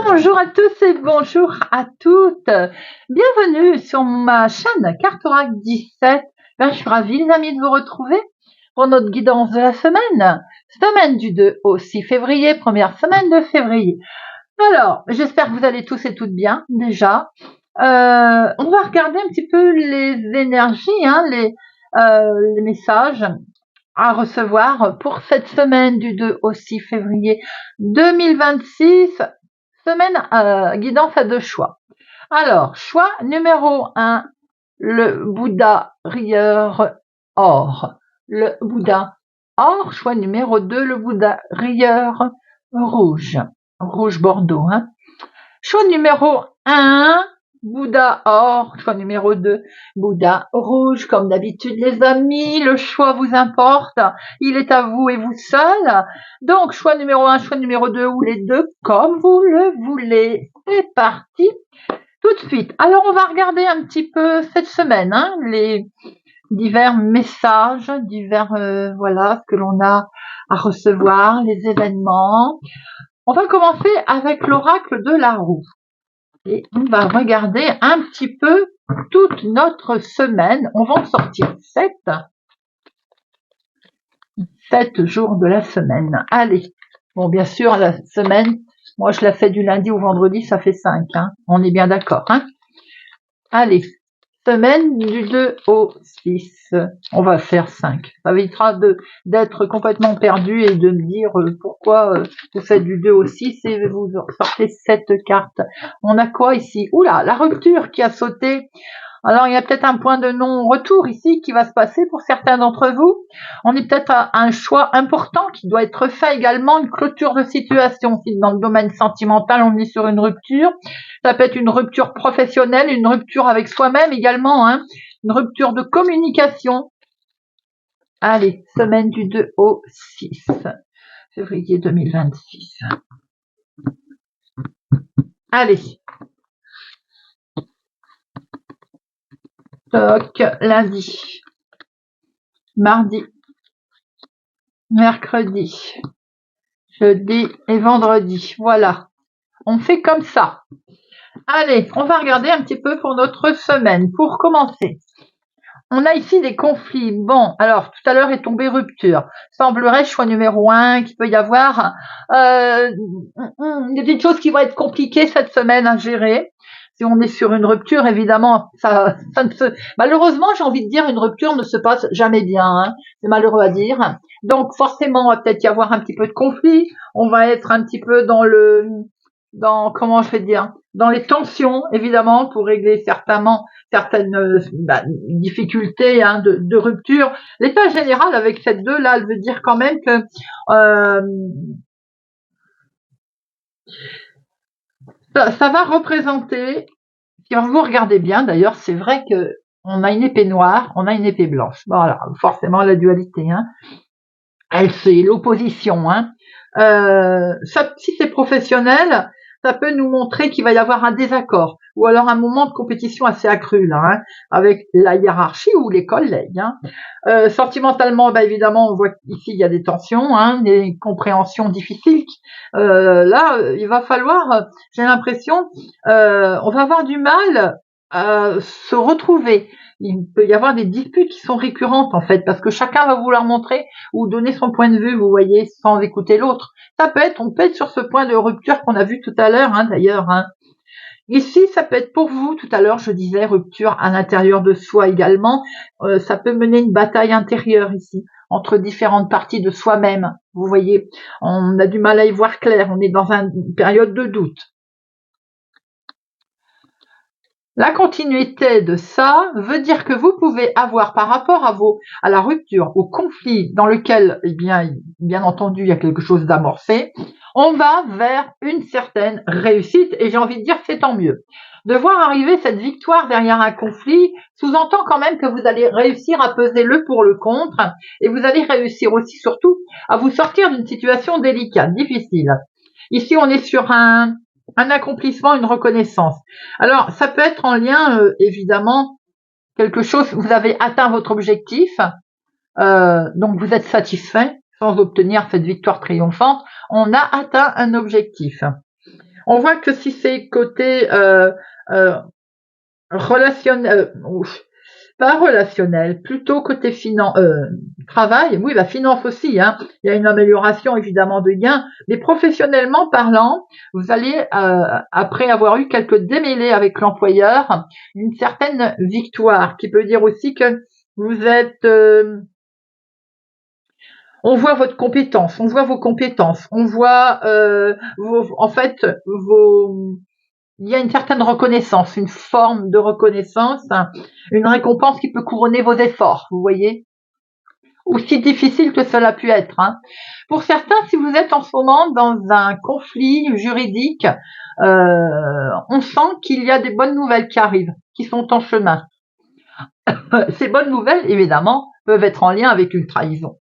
Bonjour à tous et bonjour à toutes. Bienvenue sur ma chaîne Cartorac 17. Je suis ravie les amis de vous retrouver pour notre guidance de la semaine. Semaine du 2 au 6 février, première semaine de février. Alors, j'espère que vous allez tous et toutes bien déjà. On va regarder un petit peu les énergies, les messages à recevoir pour cette semaine du 2 au 6 février 2026. Semaine guidance à 2 choix. Alors, choix numéro 1, le Bouddha rieur or. Le Bouddha or. Choix numéro 2, le Bouddha rieur rouge. Rouge bordeaux. Choix numéro 1, Bouddha or. Choix numéro 2, Bouddha rouge. Comme d'habitude les amis, le choix vous importe. Il est à vous et vous seul. Donc choix numéro 1, choix numéro 2 ou les deux comme vous le voulez. C'est parti tout de suite. Alors on va regarder un petit peu cette semaine, les divers messages, voilà ce que l'on a à recevoir, les événements. On va commencer avec l'oracle de la roue. Et on va regarder un petit peu toute notre semaine. On va en sortir 7 jours de la semaine. Allez. Bon, bien sûr, la semaine, moi je la fais du lundi au vendredi, ça fait 5. On est bien d'accord. Allez. Semaine du 2 au 6. On va faire 5. Ça évitera d'être complètement perdu et de me dire pourquoi vous faites du 2 au 6 et vous sortez 7 cartes. On a quoi ici? Oula, la rupture qui a sauté. Alors, il y a peut-être un point de non-retour ici qui va se passer pour certains d'entre vous. On est peut-être à un choix important qui doit être fait également, une clôture de situation. Si dans le domaine sentimental, on est sur une rupture, ça peut être une rupture professionnelle, une rupture avec soi-même également, une rupture de communication. Allez, semaine du 2 au 6 février 2026. Allez. Toc, lundi, mardi, mercredi, jeudi et vendredi. Voilà. On fait comme ça. Allez, on va regarder un petit peu pour notre semaine. Pour commencer, on a ici des conflits. Bon, alors, tout à l'heure est tombé rupture. Semblerait, choix numéro 1, qu'il peut y avoir des petites choses qui vont être compliquées cette semaine à gérer. Si on est sur une rupture, évidemment, ça ne se... Malheureusement, j'ai envie de dire, une rupture ne se passe jamais bien. C'est malheureux à dire. Donc, forcément, on va peut-être y avoir un petit peu de conflit. On va être un petit peu comment je vais dire, dans les tensions, évidemment, pour régler certaines difficultés de rupture. L'état général avec cette 2 là, elle veut dire quand même que ça va représenter, si vous regardez bien, d'ailleurs, c'est vrai que on a une épée noire, on a une épée blanche. Voilà, forcément la dualité. Elle c'est l'opposition. Si c'est professionnel, ça peut nous montrer qu'il va y avoir un désaccord ou alors un moment de compétition assez accru là, avec la hiérarchie ou les collègues. Sentimentalement, évidemment, on voit qu'ici il y a des tensions, des compréhensions difficiles. Là, il va falloir, j'ai l'impression, on va avoir du mal à se retrouver. Il peut y avoir des disputes qui sont récurrentes en fait, parce que chacun va vouloir montrer ou donner son point de vue, vous voyez, sans écouter l'autre. On peut être sur ce point de rupture qu'on a vu tout à l'heure, d'ailleurs. Ici, ça peut être pour vous, tout à l'heure, je disais, rupture à l'intérieur de soi également. Ça peut mener une bataille intérieure ici, entre différentes parties de soi-même. Vous voyez, on a du mal à y voir clair, on est dans une période de doute. La continuité de ça veut dire que vous pouvez avoir par rapport à la rupture, au conflit dans lequel, bien entendu, il y a quelque chose d'amorcé, on va vers une certaine réussite et j'ai envie de dire c'est tant mieux. De voir arriver cette victoire derrière un conflit sous-entend quand même que vous allez réussir à peser le pour le contre et vous allez réussir aussi surtout à vous sortir d'une situation délicate, difficile. Ici, on est sur un accomplissement, une reconnaissance. Alors, ça peut être en lien, évidemment, quelque chose, vous avez atteint votre objectif, donc vous êtes satisfait sans obtenir cette victoire triomphante. On a atteint un objectif. On voit que si c'est côté relationnel, pas relationnel, plutôt côté travail, oui, la finance aussi, hein. Il y a une amélioration évidemment de gains, mais professionnellement parlant, vous allez, après avoir eu quelques démêlés avec l'employeur, une certaine victoire, qui peut dire aussi que vous êtes, on voit votre compétence, on voit vos compétences, on voit, en fait, il y a une certaine reconnaissance, une forme de reconnaissance, une récompense qui peut couronner vos efforts, vous voyez, aussi difficile que cela a pu être, hein. Pour certains, si vous êtes en ce moment dans un conflit juridique, on sent qu'il y a des bonnes nouvelles qui arrivent, qui sont en chemin. Ces bonnes nouvelles, évidemment, peuvent être en lien avec une trahison,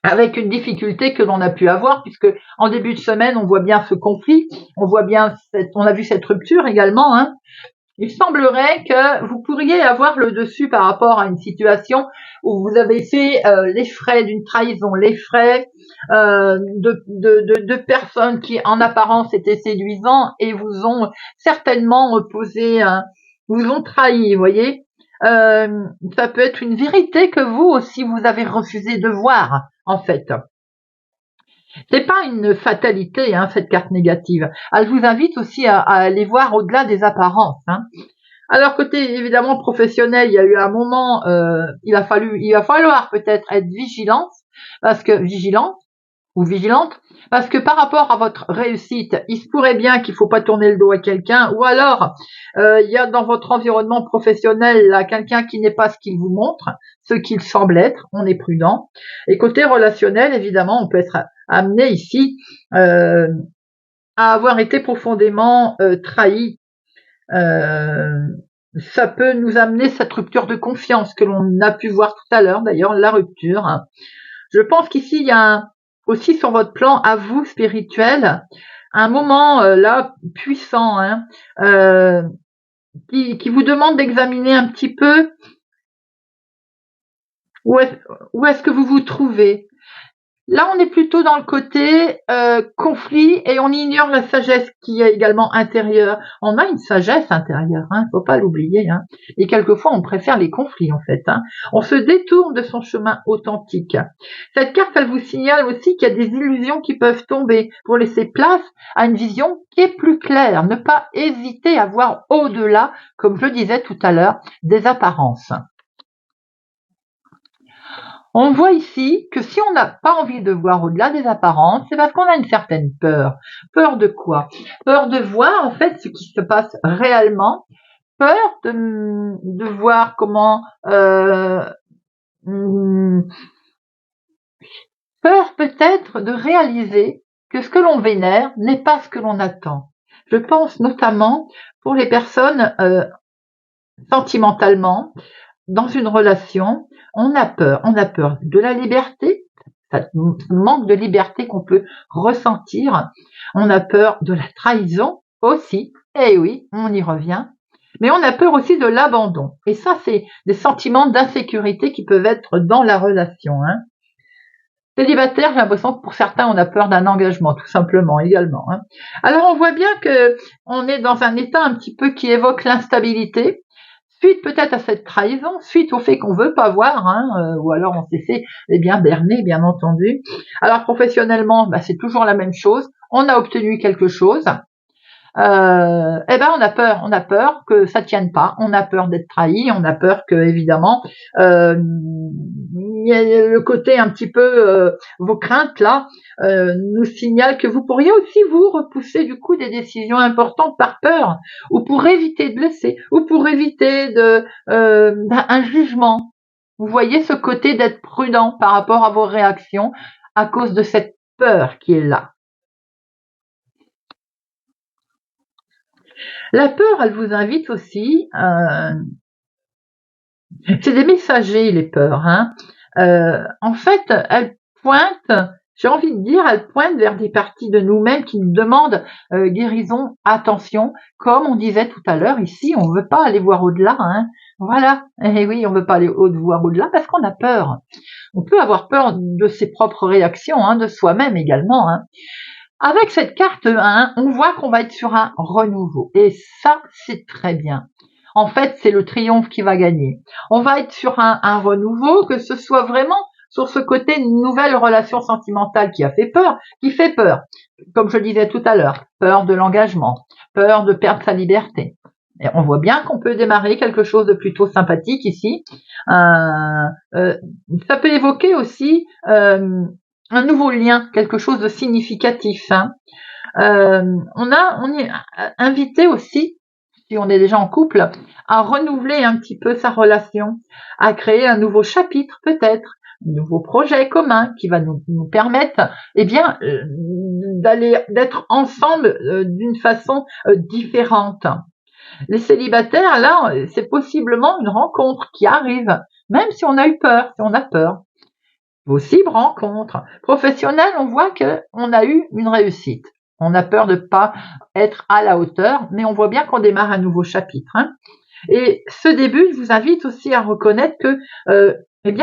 avec une difficulté que l'on a pu avoir, puisque en début de semaine, on voit bien ce conflit, on voit bien on a vu cette rupture également, hein. Il semblerait que vous pourriez avoir le dessus par rapport à une situation où vous avez fait les frais d'une trahison, les frais de personnes qui en apparence étaient séduisants et vous ont certainement vous ont trahi, vous voyez. Ça peut être une vérité que vous aussi vous avez refusé de voir, en fait. C'est pas une fatalité, hein, cette carte négative. Elle vous invite aussi à aller voir au-delà des apparences, hein. Alors côté évidemment professionnel, il y a eu un moment, il va falloir peut-être être vigilante, parce que par rapport à votre réussite, il se pourrait bien qu'il faut pas tourner le dos à quelqu'un, ou alors il y a dans votre environnement professionnel là quelqu'un qui n'est pas ce qu'il vous montre, ce qu'il semble être. On est prudent. Et côté relationnel, évidemment, on peut être amené ici à avoir été profondément trahi. Ça peut nous amener cette rupture de confiance que l'on a pu voir tout à l'heure, d'ailleurs, la rupture, hein. Je pense qu'ici, il y a aussi sur votre plan à vous spirituel, un moment là puissant, hein, qui vous demande d'examiner un petit peu où est-ce que vous vous trouvez. Là, on est plutôt dans le côté conflit et on ignore la sagesse qui est également intérieure. On a une sagesse intérieure, hein, faut pas l'oublier, hein. Et quelquefois, on préfère les conflits, en fait, hein. On se détourne de son chemin authentique. Cette carte, elle vous signale aussi qu'il y a des illusions qui peuvent tomber pour laisser place à une vision qui est plus claire. Ne pas hésiter à voir au-delà, comme je le disais tout à l'heure, des apparences. On voit ici que si on n'a pas envie de voir au-delà des apparences, c'est parce qu'on a une certaine peur. Peur de quoi? Peur de voir en fait ce qui se passe réellement. Peur de voir comment... peur peut-être de réaliser que ce que l'on vénère n'est pas ce que l'on attend. Je pense notamment pour les personnes sentimentalement, dans une relation, on a peur de la liberté, ça manque de liberté qu'on peut ressentir, on a peur de la trahison aussi, et oui, on y revient, mais on a peur aussi de l'abandon, et ça c'est des sentiments d'insécurité qui peuvent être dans la relation, hein. Célibataire, j'ai l'impression que pour certains, on a peur d'un engagement, tout simplement, également, hein. Alors, on voit bien que on est dans un état un petit peu qui évoque l'instabilité, suite peut-être à cette trahison, suite au fait qu'on veut pas voir, hein, ou alors on s'est fait bien berner, bien entendu. Alors professionnellement, c'est toujours la même chose. On a obtenu quelque chose. On a peur que ça tienne pas, on a peur d'être trahi, on a peur que évidemment il y a le côté un petit peu vos craintes là nous signalent que vous pourriez aussi vous repousser du coup des décisions importantes par peur, ou pour éviter de blesser, ou pour éviter un jugement. Vous voyez ce côté d'être prudent par rapport à vos réactions à cause de cette peur qui est là. La peur, elle vous invite aussi, c'est des messagers, les peurs, hein. En fait, elles pointent, j'ai envie de dire, elles pointent vers des parties de nous-mêmes qui nous demandent guérison, attention. Comme on disait tout à l'heure, ici, on ne veut pas aller voir au-delà, hein. Voilà. Et oui, on ne veut pas aller voir au-delà parce qu'on a peur. On peut avoir peur de ses propres réactions, hein, de soi-même également, hein. Avec cette carte 1, on voit qu'on va être sur un renouveau. Et ça, c'est très bien. En fait, c'est le triomphe qui va gagner. On va être sur un renouveau, que ce soit vraiment sur ce côté nouvelle relation sentimentale qui fait peur, comme je disais tout à l'heure, peur de l'engagement, peur de perdre sa liberté. Et on voit bien qu'on peut démarrer quelque chose de plutôt sympathique ici. Ça peut évoquer aussi un nouveau lien, quelque chose de significatif. On est invité aussi, si on est déjà en couple, à renouveler un petit peu sa relation, à créer un nouveau chapitre peut-être, un nouveau projet commun qui va nous permettre, d'être ensemble d'une façon différente. Les célibataires, là, c'est possiblement une rencontre qui arrive, même si on a eu peur, si on a peur. Possible rencontre. Professionnelle, on voit qu'on a eu une réussite. On a peur de ne pas être à la hauteur, mais on voit bien qu'on démarre un nouveau chapitre. Et ce début, je vous invite aussi à reconnaître que,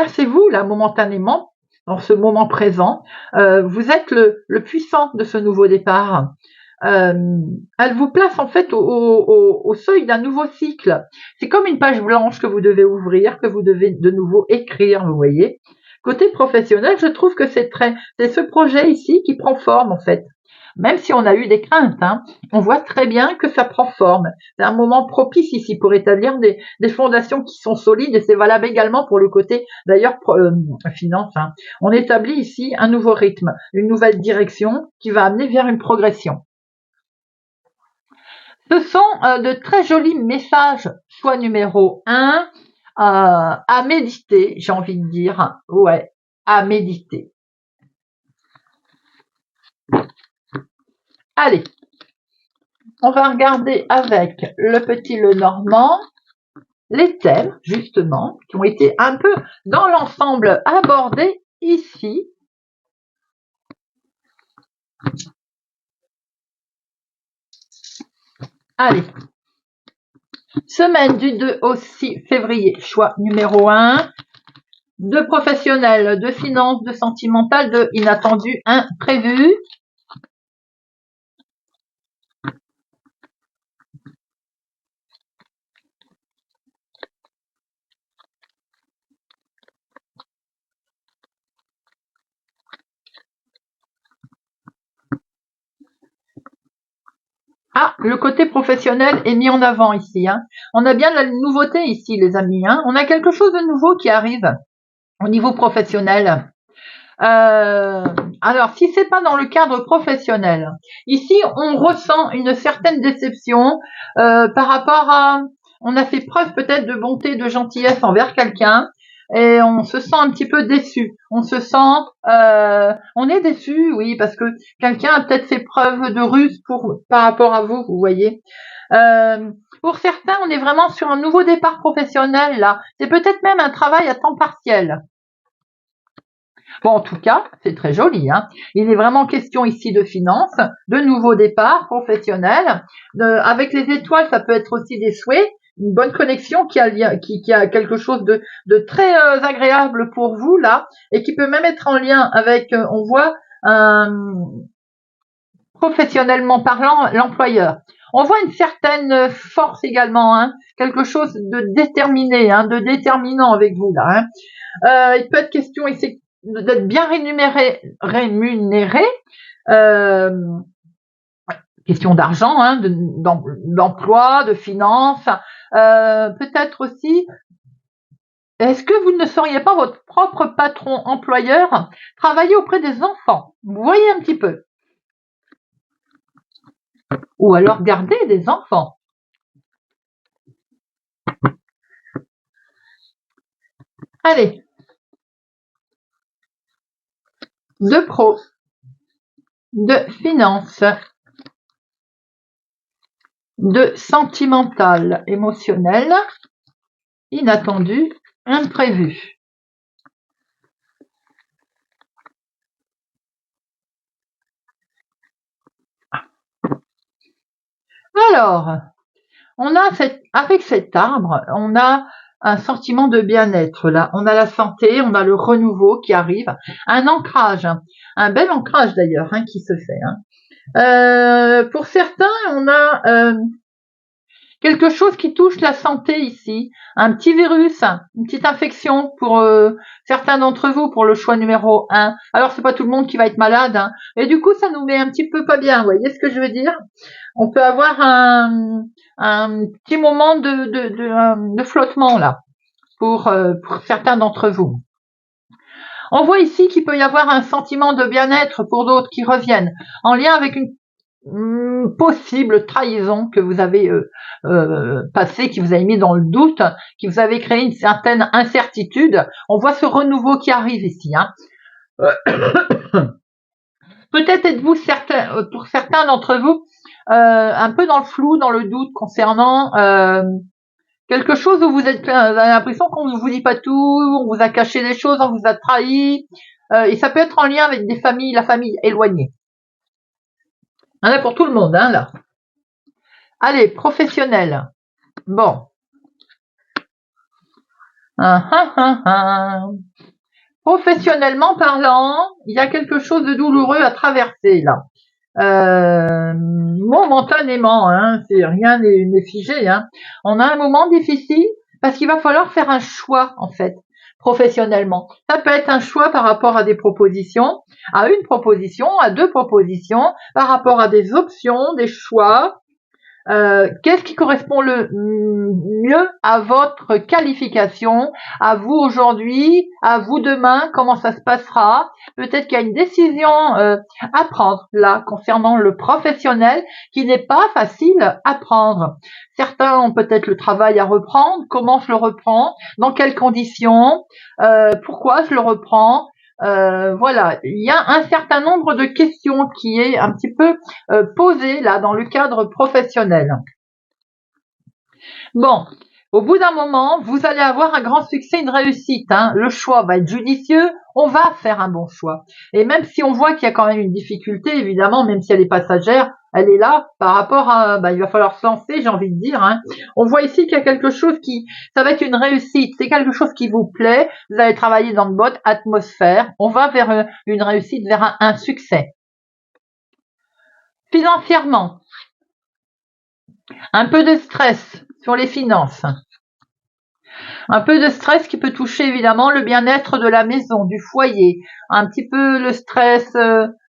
c'est vous, là, momentanément, dans ce moment présent, vous êtes le puissant de ce nouveau départ. Elle vous place en fait au seuil d'un nouveau cycle. C'est comme une page blanche que vous devez ouvrir, que vous devez de nouveau écrire, vous voyez. Côté professionnel, je trouve que c'est ce projet ici qui prend forme en fait. Même si on a eu des craintes, on voit très bien que ça prend forme. C'est un moment propice ici pour établir des fondations qui sont solides et c'est valable également pour le côté d'ailleurs finance. On établit ici un nouveau rythme, une nouvelle direction qui va amener vers une progression. Ce sont de très jolis messages, choix numéro 1, à méditer, j'ai envie de dire. Ouais, à méditer. Allez, on va regarder avec le petit Lenormand les thèmes, justement, qui ont été un peu dans l'ensemble abordés ici. Allez, semaine du 2 au 6 février, choix numéro 1, de professionnel, de finance, de sentimental, de inattendu, imprévu. Ah, le côté professionnel est mis en avant ici. On a bien de la nouveauté ici, les amis. On a quelque chose de nouveau qui arrive au niveau professionnel. Alors, si c'est pas dans le cadre professionnel, ici, on ressent une certaine déception par rapport à... On a fait preuve peut-être de bonté, de gentillesse envers quelqu'un et on se sent un petit peu déçu. On est déçu, oui, parce que quelqu'un a peut-être fait preuve de ruse par rapport à vous, vous voyez. Pour certains, on est vraiment sur un nouveau départ professionnel là. C'est peut-être même un travail à temps partiel. Bon, en tout cas, c'est très joli. Il est vraiment question ici de finances, de nouveaux départs professionnels. Avec les étoiles, ça peut être aussi des souhaits, une bonne connexion qui a quelque chose de très agréable pour vous là, et qui peut même être en lien avec, on voit, professionnellement parlant, l'employeur. On voit une certaine force également, quelque chose de déterminé, de déterminant avec vous là. Il peut être question ici d'être bien rémunéré, question d'argent, d'emploi, de finances, peut-être aussi, est-ce que vous ne seriez pas votre propre patron employeur, travailler auprès des enfants? Vous voyez un petit peu. Ou alors garder des enfants. Allez. De pro, de finance, de sentimental, émotionnel, inattendu, imprévu. Alors, avec cet arbre, on a un sentiment de bien-être là. On a la santé, on a le renouveau qui arrive, un ancrage, un bel ancrage d'ailleurs qui se fait. Pour certains, on a quelque chose qui touche la santé ici, un petit virus, une petite infection pour certains d'entre vous, pour le choix numéro 1. Alors c'est pas tout le monde qui va être malade, hein. Et du coup ça nous met un petit peu pas bien, vous voyez ce que je veux dire? On peut avoir un petit moment de flottement là, pour certains d'entre vous. On voit ici qu'il peut y avoir un sentiment de bien-être pour d'autres qui reviennent, en lien avec une possible trahison que vous avez passée, qui vous avez mis dans le doute, qui vous avez créé une certaine incertitude. On voit ce renouveau qui arrive ici, hein. Peut-être êtes-vous pour certains d'entre vous un peu dans le flou, dans le doute concernant quelque chose où vous avez l'impression qu'on ne vous dit pas tout, on vous a caché des choses, on vous a trahi, et ça peut être en lien avec la famille éloignée. Il y en a pour tout le monde, hein, là. Allez, professionnel. Bon. Professionnellement parlant, il y a quelque chose de douloureux à traverser, là. Momentanément, hein, rien n'est figé, hein. On a un moment difficile parce qu'il va falloir faire un choix, en fait, professionnellement. Ça peut être un choix par rapport à des propositions, à une proposition, à deux propositions, par rapport à des options, des choix. Qu'est-ce qui correspond le mieux à votre qualification, à vous aujourd'hui, à vous demain, comment ça se passera? Peut-être qu'il y a une décision à prendre là concernant le professionnel qui n'est pas facile à prendre. Certains ont peut-être le travail à reprendre, comment je le reprends, dans quelles conditions, pourquoi je le reprends. Voilà, il y a un certain nombre de questions qui est un petit peu posé là dans le cadre professionnel. Bon, au bout d'un moment, vous allez avoir un grand succès, une réussite, hein. Le choix va être judicieux, on va faire un bon choix. Et même si on voit qu'il y a quand même une difficulté, évidemment, même si elle est passagère, elle est là par rapport à, il va falloir se lancer, j'ai envie de dire, hein. On voit ici qu'il y a quelque chose ça va être une réussite, c'est quelque chose qui vous plaît, vous allez travailler dans de bonne atmosphère, on va vers une réussite, vers un succès. Financièrement, un peu de stress sur les finances. Un peu de stress qui peut toucher évidemment le bien-être de la maison, du foyer. Un petit peu le stress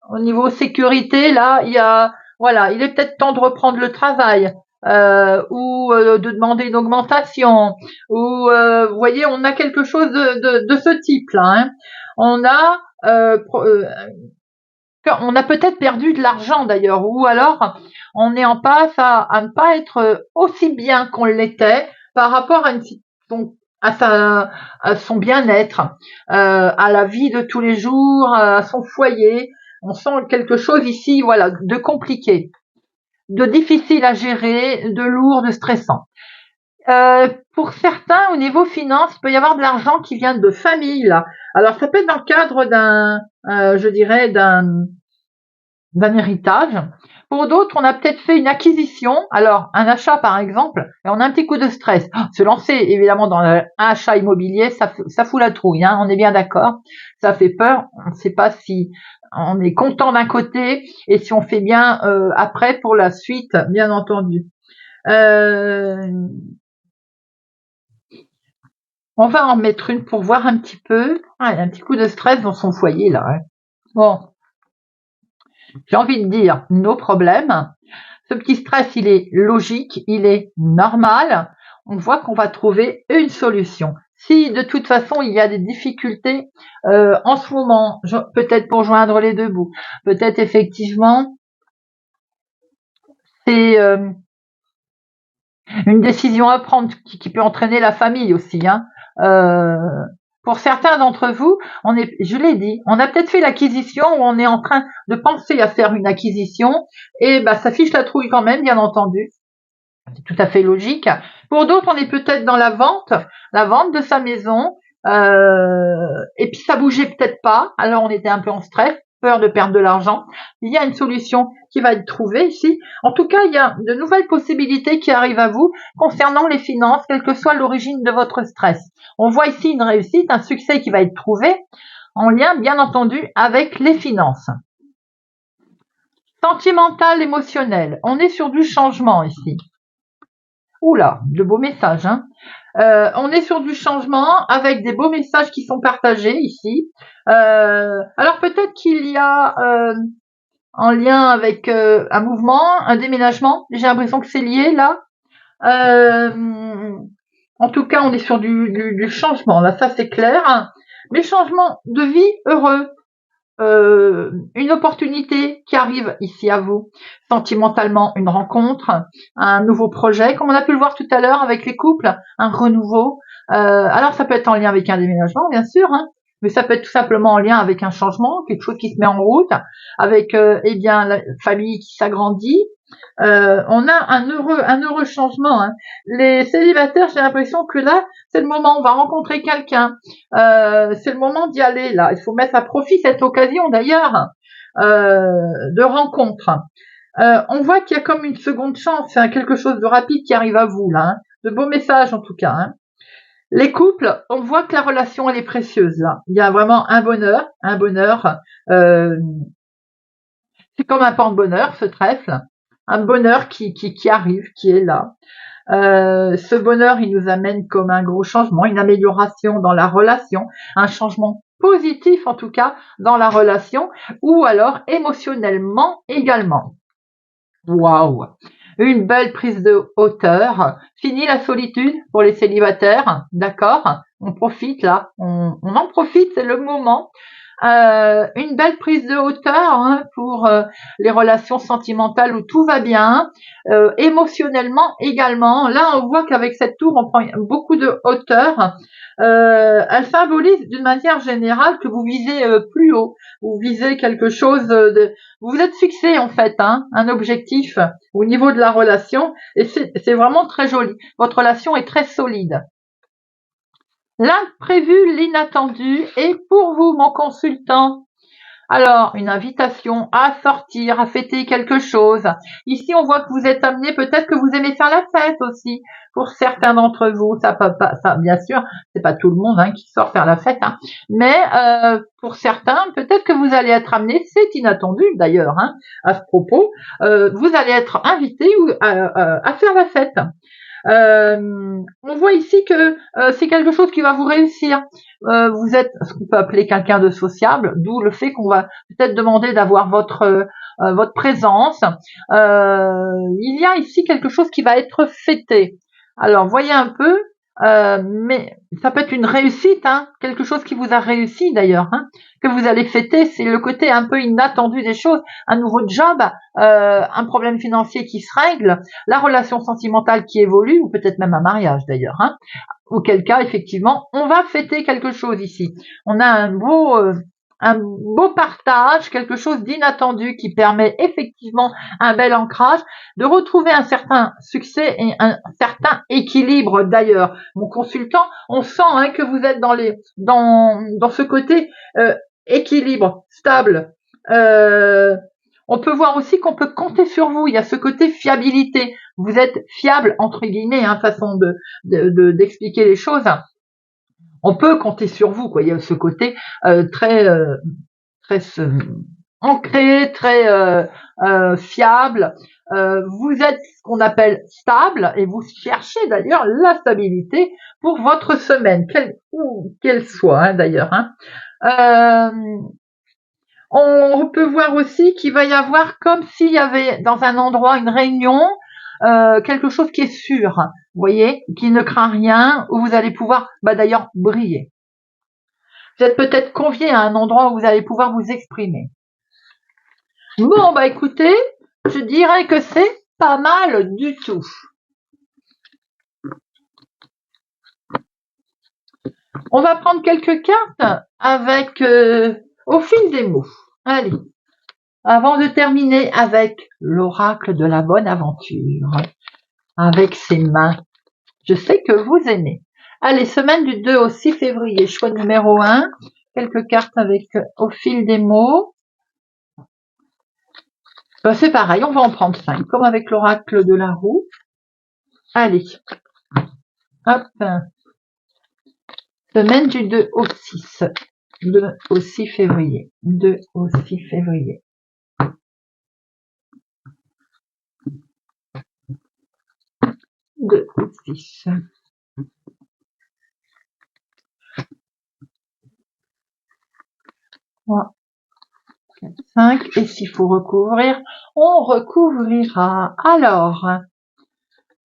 au niveau sécurité. Là, il est peut-être temps de reprendre le travail ou de demander une augmentation. Ou vous voyez, on a quelque chose de ce type-là, hein. On a peut-être perdu de l'argent d'ailleurs, ou alors on est en passe à ne pas être aussi bien qu'on l'était par rapport à son bien-être, à la vie de tous les jours, à son foyer. On sent quelque chose ici, voilà, de compliqué, de difficile à gérer, de lourd, de stressant. Pour certains, au niveau finance, il peut y avoir de l'argent qui vient de famille, là. Alors, ça peut être dans le cadre je dirais, d'un héritage. Pour d'autres, on a peut-être fait une acquisition, alors un achat par exemple, et on a un petit coup de stress. Se lancer évidemment dans un achat immobilier, ça fout la trouille, hein, on est bien d'accord. Ça fait peur, on ne sait pas si on est content d'un côté et si on fait bien après pour la suite, bien entendu. On va en mettre une pour voir un petit peu. Ah, il y a un petit coup de stress dans son foyer là, hein. Bon, j'ai envie de dire, nos problèmes. Ce petit stress, il est logique, il est normal. On voit qu'on va trouver une solution. Si de toute façon il y a des difficultés en ce moment, peut-être pour joindre les deux bouts, peut-être effectivement c'est une décision à prendre qui peut entraîner la famille aussi, hein. Pour certains d'entre vous, je l'ai dit, on a peut-être fait l'acquisition ou on est en train de penser à faire une acquisition et ça fiche la trouille quand même, bien entendu. C'est tout à fait logique. Pour d'autres, on est peut-être dans la vente de sa maison, et puis ça bougeait peut-être pas. Alors on était un peu en stress, peur de perdre de l'argent. Il y a une solution qui va être trouvée ici. En tout cas, il y a de nouvelles possibilités qui arrivent à vous concernant les finances, quelle que soit l'origine de votre stress. On voit ici une réussite, un succès qui va être trouvé en lien, bien entendu, avec les finances. Sentimental, émotionnel. On est sur du changement ici. Oula, de beaux messages. Hein. On est sur du changement avec des beaux messages qui sont partagés ici. Alors peut-être qu'il y a en lien avec un mouvement, un déménagement. J'ai l'impression que c'est lié là. En tout cas, on est sur du changement. Là, ça c'est clair. Mais changement de vie heureux. Une opportunité qui arrive ici à vous, sentimentalement une rencontre, un nouveau projet, comme on a pu le voir tout à l'heure avec les couples, un renouveau. Alors ça peut être en lien avec un déménagement, bien sûr, hein, mais ça peut être tout simplement en lien avec un changement, quelque chose qui se met en route, avec eh bien la famille qui s'agrandit. On a un heureux changement. Hein. Les célibataires, j'ai l'impression que là, c'est le moment, on va rencontrer quelqu'un. C'est le moment d'y aller là. Il faut mettre à profit cette occasion d'ailleurs de rencontre. On voit qu'il y a comme une seconde chance, hein, quelque chose de rapide qui arrive à vous là. Hein. De beaux messages en tout cas. Hein. Les couples, on voit que la relation elle est précieuse là. Il y a vraiment un bonheur, un bonheur. C'est comme un porte-bonheur ce trèfle, un bonheur qui arrive, qui est là. Ce bonheur, il nous amène comme un gros changement, une amélioration dans la relation, un changement positif en tout cas dans la relation, ou alors émotionnellement également. Waouh! Une belle prise de hauteur. Fini la solitude pour les célibataires, d'accord? On profite là, on en profite, c'est le moment. Une belle prise de hauteur hein, pour les relations sentimentales où tout va bien, émotionnellement également. Là, on voit qu'avec cette tour, on prend beaucoup de hauteur. Elle symbolise d'une manière générale que vous visez plus haut, vous visez quelque chose de... Vous vous êtes fixé en fait hein, un objectif au niveau de la relation et c'est vraiment très joli. Votre relation est très solide. L'imprévu, l'inattendu est pour vous, mon consultant. Alors, une invitation à sortir, à fêter quelque chose. Ici, on voit que vous êtes amené, peut-être que vous aimez faire la fête aussi. Pour certains d'entre vous, ça peut pas, ça, bien sûr, c'est pas tout le monde hein, qui sort faire la fête, hein. Mais pour certains, peut-être que vous allez être amené, c'est inattendu d'ailleurs, hein, à ce propos, vous allez être invité à faire la fête. On voit ici que c'est quelque chose qui va vous réussir. Vous êtes ce qu'on peut appeler quelqu'un de sociable, d'où le fait qu'on va peut-être demander d'avoir votre présence. Il y a ici quelque chose qui va être fêté. Alors, voyez un peu, mais ça peut être une réussite, hein, quelque chose qui vous a réussi d'ailleurs, hein, que vous allez fêter. C'est le côté un peu inattendu des choses, un nouveau job, un problème financier qui se règle, la relation sentimentale qui évolue, ou peut-être même un mariage d'ailleurs. Hein, auquel cas, effectivement, on va fêter quelque chose ici. On a un beau partage, quelque chose d'inattendu qui permet effectivement un bel ancrage, de retrouver un certain succès et un certain équilibre d'ailleurs. Mon consultant, on sent hein, que vous êtes dans ce côté équilibre, stable. On peut voir aussi qu'on peut compter sur vous. Il y a ce côté fiabilité. Vous êtes fiable entre guillemets, hein, façon d'expliquer les choses. On peut compter sur vous, quoi. Il y a ce côté très ancré, très fiable. Vous êtes ce qu'on appelle stable et vous cherchez d'ailleurs la stabilité pour votre semaine, qu'elle soit hein, d'ailleurs. Hein. On peut voir aussi qu'il va y avoir comme s'il y avait dans un endroit une réunion, quelque chose qui est sûr, vous voyez, qui ne craint rien, où vous allez pouvoir d'ailleurs briller. Vous êtes peut-être convié à un endroit où vous allez pouvoir vous exprimer. Bon, écoutez, je dirais que c'est pas mal du tout. On va prendre quelques cartes avec au fil des mots. Allez. Avant de terminer avec l'oracle de la bonne aventure, avec ses mains, je sais que vous aimez. Allez, semaine du 2 au 6 février, choix numéro 1, quelques cartes avec au fil des mots. C'est pareil, on va en prendre 5, comme avec l'oracle de la roue. Allez, hop, semaine du 2 au 6, 2 au 6 février, 2 au 6 février. 2, 6. 3, 4, 5. Et s'il faut recouvrir, on recouvrira. Alors,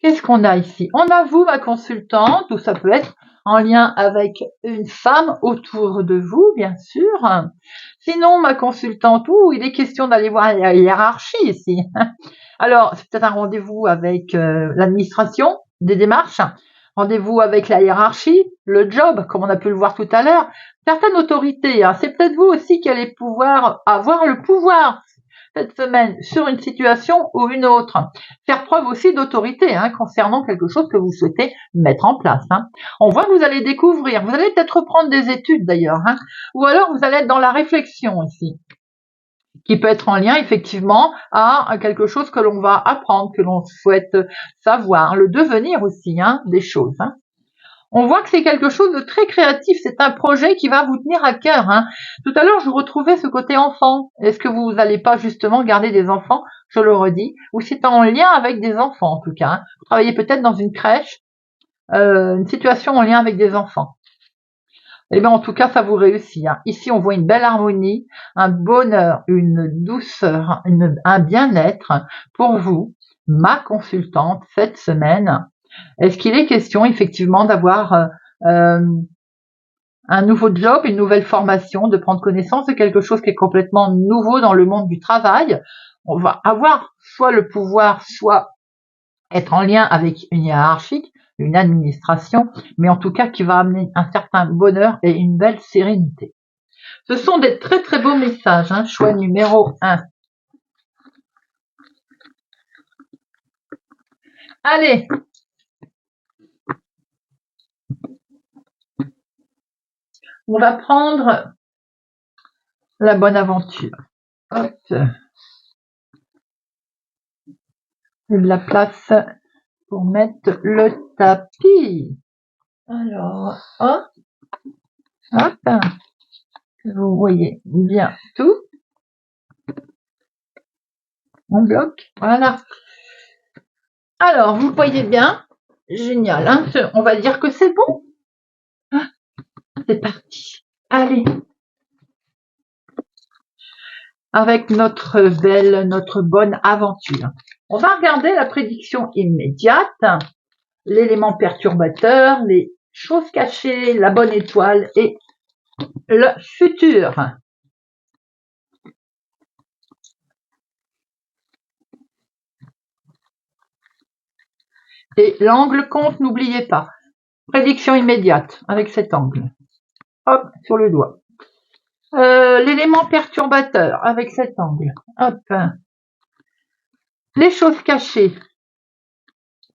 qu'est-ce qu'on a ici? On a vous, ma consultante, ou ça peut être en lien avec une femme autour de vous, bien sûr. Sinon, ma consultante, il est question d'aller voir la hiérarchie ici. Alors, c'est peut-être un rendez-vous avec l'administration des démarches, rendez-vous avec la hiérarchie, le job, comme on a pu le voir tout à l'heure, certaines autorités. C'est peut-être vous aussi qui allez pouvoir avoir le pouvoir cette semaine sur une situation ou une autre. Faire preuve aussi d'autorité concernant quelque chose que vous souhaitez mettre en place. On voit que vous allez découvrir, vous allez peut-être reprendre des études d'ailleurs, ou alors vous allez être dans la réflexion ici, qui peut être en lien effectivement à quelque chose que l'on va apprendre, que l'on souhaite savoir, le devenir aussi des choses. On voit que c'est quelque chose de très créatif, c'est un projet qui va vous tenir à cœur. Tout à l'heure, je retrouvais ce côté enfant. Est-ce que vous n'allez pas justement garder des enfants, je le redis, ou c'est en lien avec des enfants en tout cas. Vous travaillez peut-être dans une crèche, une situation en lien avec des enfants. Eh bien, en tout cas, ça vous réussit. Ici, on voit une belle harmonie, un bonheur, une douceur, un bien-être pour vous, ma consultante, cette semaine. Est-ce qu'il est question effectivement d'avoir un nouveau job, une nouvelle formation, de prendre connaissance de quelque chose qui est complètement nouveau dans le monde du travail? On va avoir soit le pouvoir, soit être en lien avec une hiérarchie, une administration, mais en tout cas qui va amener un certain bonheur et une belle sérénité. Ce sont des très très beaux messages, choix numéro 1. Allez, on va prendre la bonne aventure. Hop. De la place pour mettre le tapis. Alors, hop, vous voyez bien tout. On bloque, voilà. Alors, vous voyez bien, génial, on va dire que c'est bon. C'est parti, allez. Avec notre bonne aventure. On va regarder la prédiction immédiate, l'élément perturbateur, les choses cachées, la bonne étoile et le futur. Et l'angle compte, n'oubliez pas. Prédiction immédiate avec cet angle. Hop, sur le doigt. L'élément perturbateur avec cet angle. Hop. Les choses cachées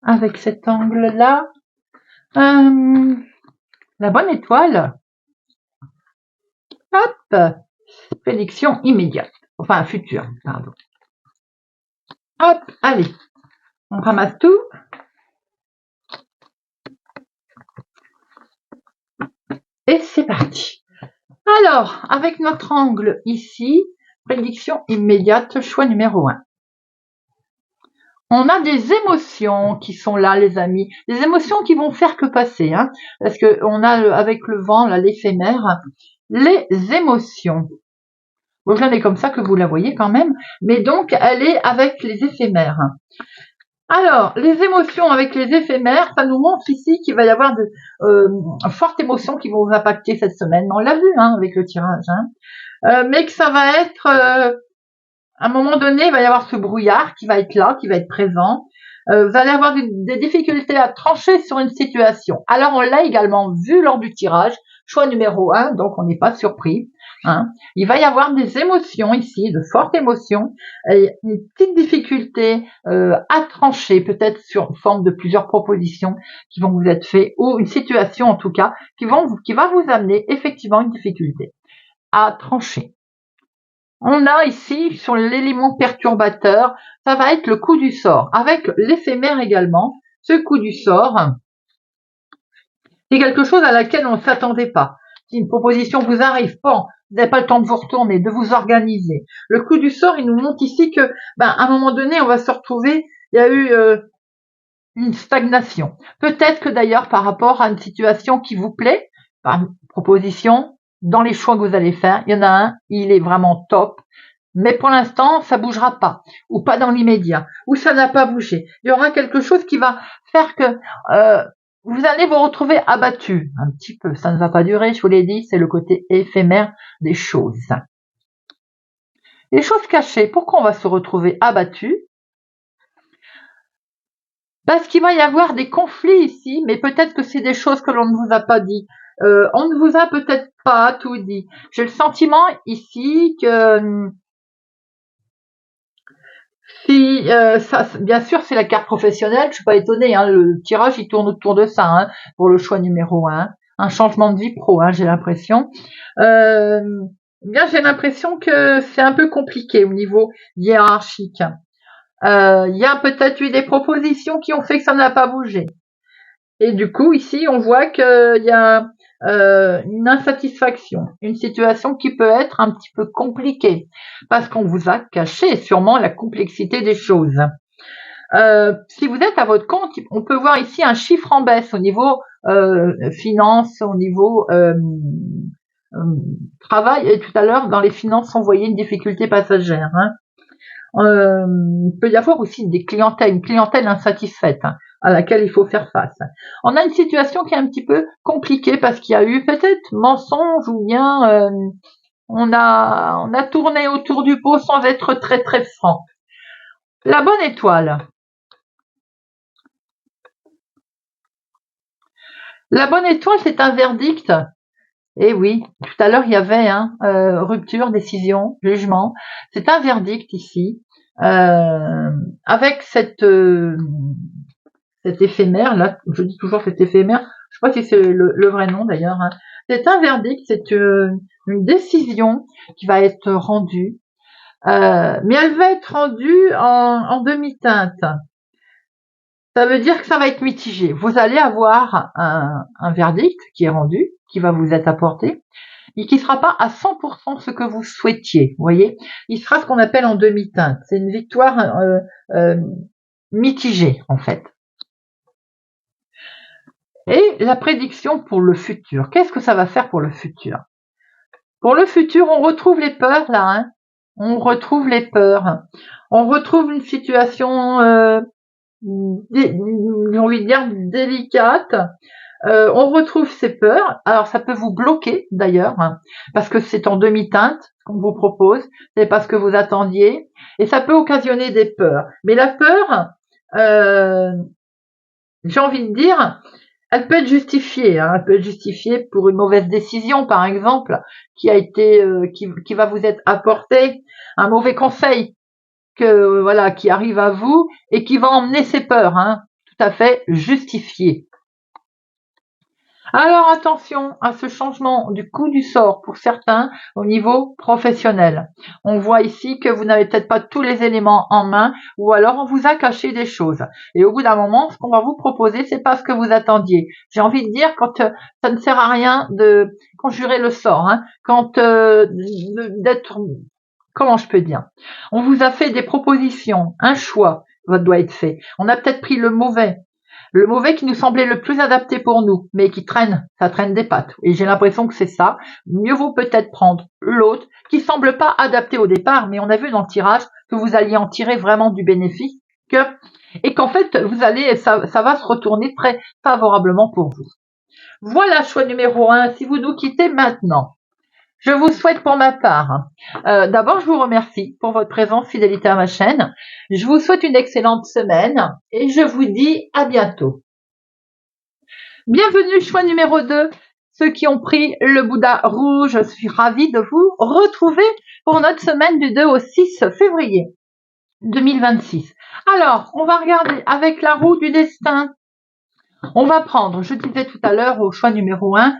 avec cet angle-là. La bonne étoile. Hop. Prédiction immédiate. Enfin, future, pardon. Hop, allez. On ramasse tout. Et c'est parti. Alors, avec notre angle ici, prédiction immédiate, choix numéro 1. On a des émotions qui sont là, les amis. Des émotions qui vont faire que passer. Parce qu'on a, avec le vent, là, l'éphémère, les émotions. Bon, je l'ai comme ça que vous la voyez quand même. Mais donc, elle est avec les éphémères. Alors, les émotions avec les éphémères, ça nous montre ici qu'il va y avoir de fortes émotions qui vont vous impacter cette semaine. On l'a vu avec le tirage. Mais que ça va être, à un moment donné, il va y avoir ce brouillard qui va être là, qui va être présent. Vous allez avoir des difficultés à trancher sur une situation. Alors, on l'a également vu lors du tirage, choix numéro 1, donc on n'est pas surpris. Il va y avoir des émotions ici, de fortes émotions, et une petite difficulté à trancher, peut-être sur forme de plusieurs propositions qui vont vous être faites, ou une situation en tout cas, qui va vous amener effectivement une difficulté à trancher. On a ici, sur l'élément perturbateur, ça va être le coup du sort, avec l'éphémère également. Ce coup du sort, c'est quelque chose à laquelle on ne s'attendait pas. Si une proposition vous arrive, bon, vous n'avez pas le temps de vous retourner, de vous organiser. Le coup du sort, il nous montre ici que, à un moment donné, on va se retrouver, il y a eu une stagnation. Peut-être que d'ailleurs par rapport à une situation qui vous plaît, par proposition, dans les choix que vous allez faire, il y en a un, il est vraiment top, mais pour l'instant, ça bougera pas, ou pas dans l'immédiat, ou ça n'a pas bougé. Il y aura quelque chose qui va faire que vous allez vous retrouver abattu un petit peu. Ça ne va pas durer, je vous l'ai dit, c'est le côté éphémère des choses. Les choses cachées, pourquoi on va se retrouver abattu? Parce qu'il va y avoir des conflits ici, mais peut-être que c'est des choses que l'on ne vous a pas dit. On ne vous a peut-être pas tout dit. J'ai le sentiment ici que si ça, bien sûr, c'est la carte professionnelle. Je suis pas étonnée. Hein, le tirage, il tourne autour de ça hein, pour le choix numéro 1. Un changement de vie pro, hein, j'ai l'impression. Bien, j'ai l'impression que c'est un peu compliqué au niveau hiérarchique. Il y a peut-être eu des propositions qui ont fait que ça n'a pas bougé. Et du coup, ici, on voit qu'il y a une insatisfaction, une situation qui peut être un petit peu compliquée, parce qu'on vous a caché sûrement la complexité des choses. Si vous êtes à votre compte, on peut voir ici un chiffre en baisse au niveau finance, au niveau travail, et tout à l'heure, dans les finances, on voyait une difficulté passagère. Hein. Il peut y avoir aussi une clientèle insatisfaite hein, à laquelle il faut faire face. On a une situation qui est un petit peu compliquée parce qu'il y a eu peut-être mensonge ou bien on a tourné autour du pot sans être très très franc. La bonne étoile. La bonne étoile, c'est un verdict. Eh oui, tout à l'heure il y avait rupture, décision, jugement. C'est un verdict ici. Avec cet éphémère, là, je dis toujours cet éphémère, je sais pas si c'est le vrai nom d'ailleurs. Hein. C'est un verdict, c'est une décision qui va être rendue, mais elle va être rendue en demi-teinte. Ça veut dire que ça va être mitigé. Vous allez avoir un verdict qui est rendu, qui va vous être apporté, et qui ne sera pas à 100% ce que vous souhaitiez. Vous voyez, il sera ce qu'on appelle en demi-teinte. C'est une victoire mitigée en fait. Et la prédiction pour le futur. Qu'est-ce que ça va faire pour le futur? Pour le futur, on retrouve les peurs là. Hein, on retrouve les peurs. On retrouve une situation, j'ai envie de dire délicate. On retrouve ces peurs. Alors ça peut vous bloquer d'ailleurs, hein, parce que c'est en demi-teinte qu'on vous propose, c'est pas ce que vous attendiez, et ça peut occasionner des peurs. Mais la peur, j'ai envie de dire, elle peut être justifiée. Hein, elle peut être justifiée pour une mauvaise décision, par exemple, qui a été, qui va vous être apportée, un mauvais conseil que voilà qui arrive à vous et qui va emmener ses peurs. Hein, tout à fait justifié. Alors attention à ce changement du coup du sort pour certains au niveau professionnel. On voit ici que vous n'avez peut-être pas tous les éléments en main ou alors on vous a caché des choses. Et au bout d'un moment, ce qu'on va vous proposer, c'est pas ce que vous attendiez. J'ai envie de dire quand ça ne sert à rien de conjurer le sort, hein, quand d'être comment je peux dire. On vous a fait des propositions, un choix doit être fait. On a peut-être pris le mauvais qui nous semblait le plus adapté pour nous, mais qui traîne, ça traîne des pattes. Et j'ai l'impression que c'est ça. Mieux vaut peut-être prendre l'autre, qui semble pas adapté au départ, mais on a vu dans le tirage que vous alliez en tirer vraiment du bénéfice, et qu'en fait, ça va se retourner très favorablement pour vous. Voilà, choix numéro 1, si vous nous quittez maintenant. Je vous souhaite pour ma part, d'abord je vous remercie pour votre présence, fidélité à ma chaîne. Je vous souhaite une excellente semaine et je vous dis à bientôt. Bienvenue, choix numéro 2. Ceux qui ont pris le Bouddha rouge, je suis ravie de vous retrouver pour notre semaine du 2 au 6 février 2026. Alors, on va regarder avec la roue du destin. On va prendre, je disais tout à l'heure au choix numéro 1,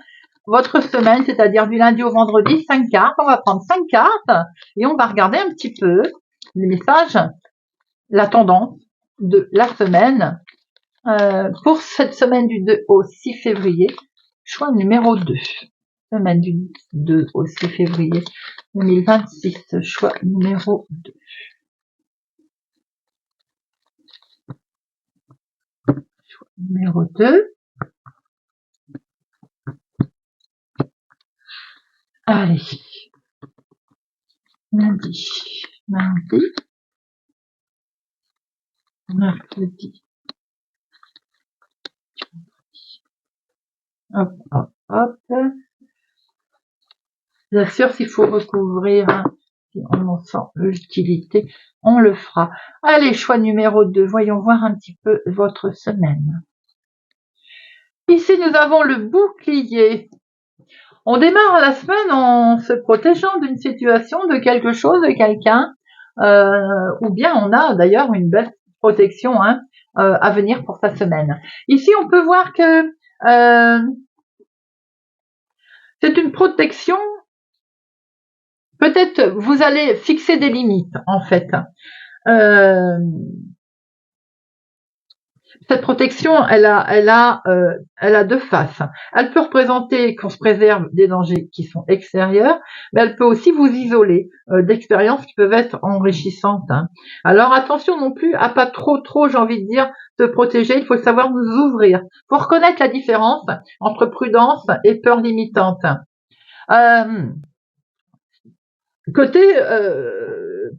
votre semaine, c'est-à-dire du lundi au vendredi, 5 cartes. On va prendre 5 cartes et on va regarder un petit peu les messages, la tendance de la semaine pour cette semaine du 2 au 6 février, choix numéro 2. Semaine du 2 au 6 février 2026, choix numéro 2. Numéro 2. Allez. Lundi. Mercredi. Hop, hop, hop. Bien sûr, s'il faut recouvrir, si on en sent l'utilité, on le fera. Allez, choix numéro 2. Voyons voir un petit peu votre semaine. Ici, nous avons le bouclier. On démarre la semaine en se protégeant d'une situation, de quelque chose, de quelqu'un, ou bien on a d'ailleurs une belle protection à venir pour sa semaine. Ici, on peut voir que c'est une protection. Peut-être vous allez fixer des limites, en fait. Cette protection, elle a deux faces. Elle peut représenter qu'on se préserve des dangers qui sont extérieurs, mais elle peut aussi vous isoler d'expériences qui peuvent être enrichissantes. Alors attention non plus à pas trop, j'ai envie de dire, se protéger. Il faut savoir nous ouvrir. Il faut reconnaître la différence entre prudence et peur limitante. Côté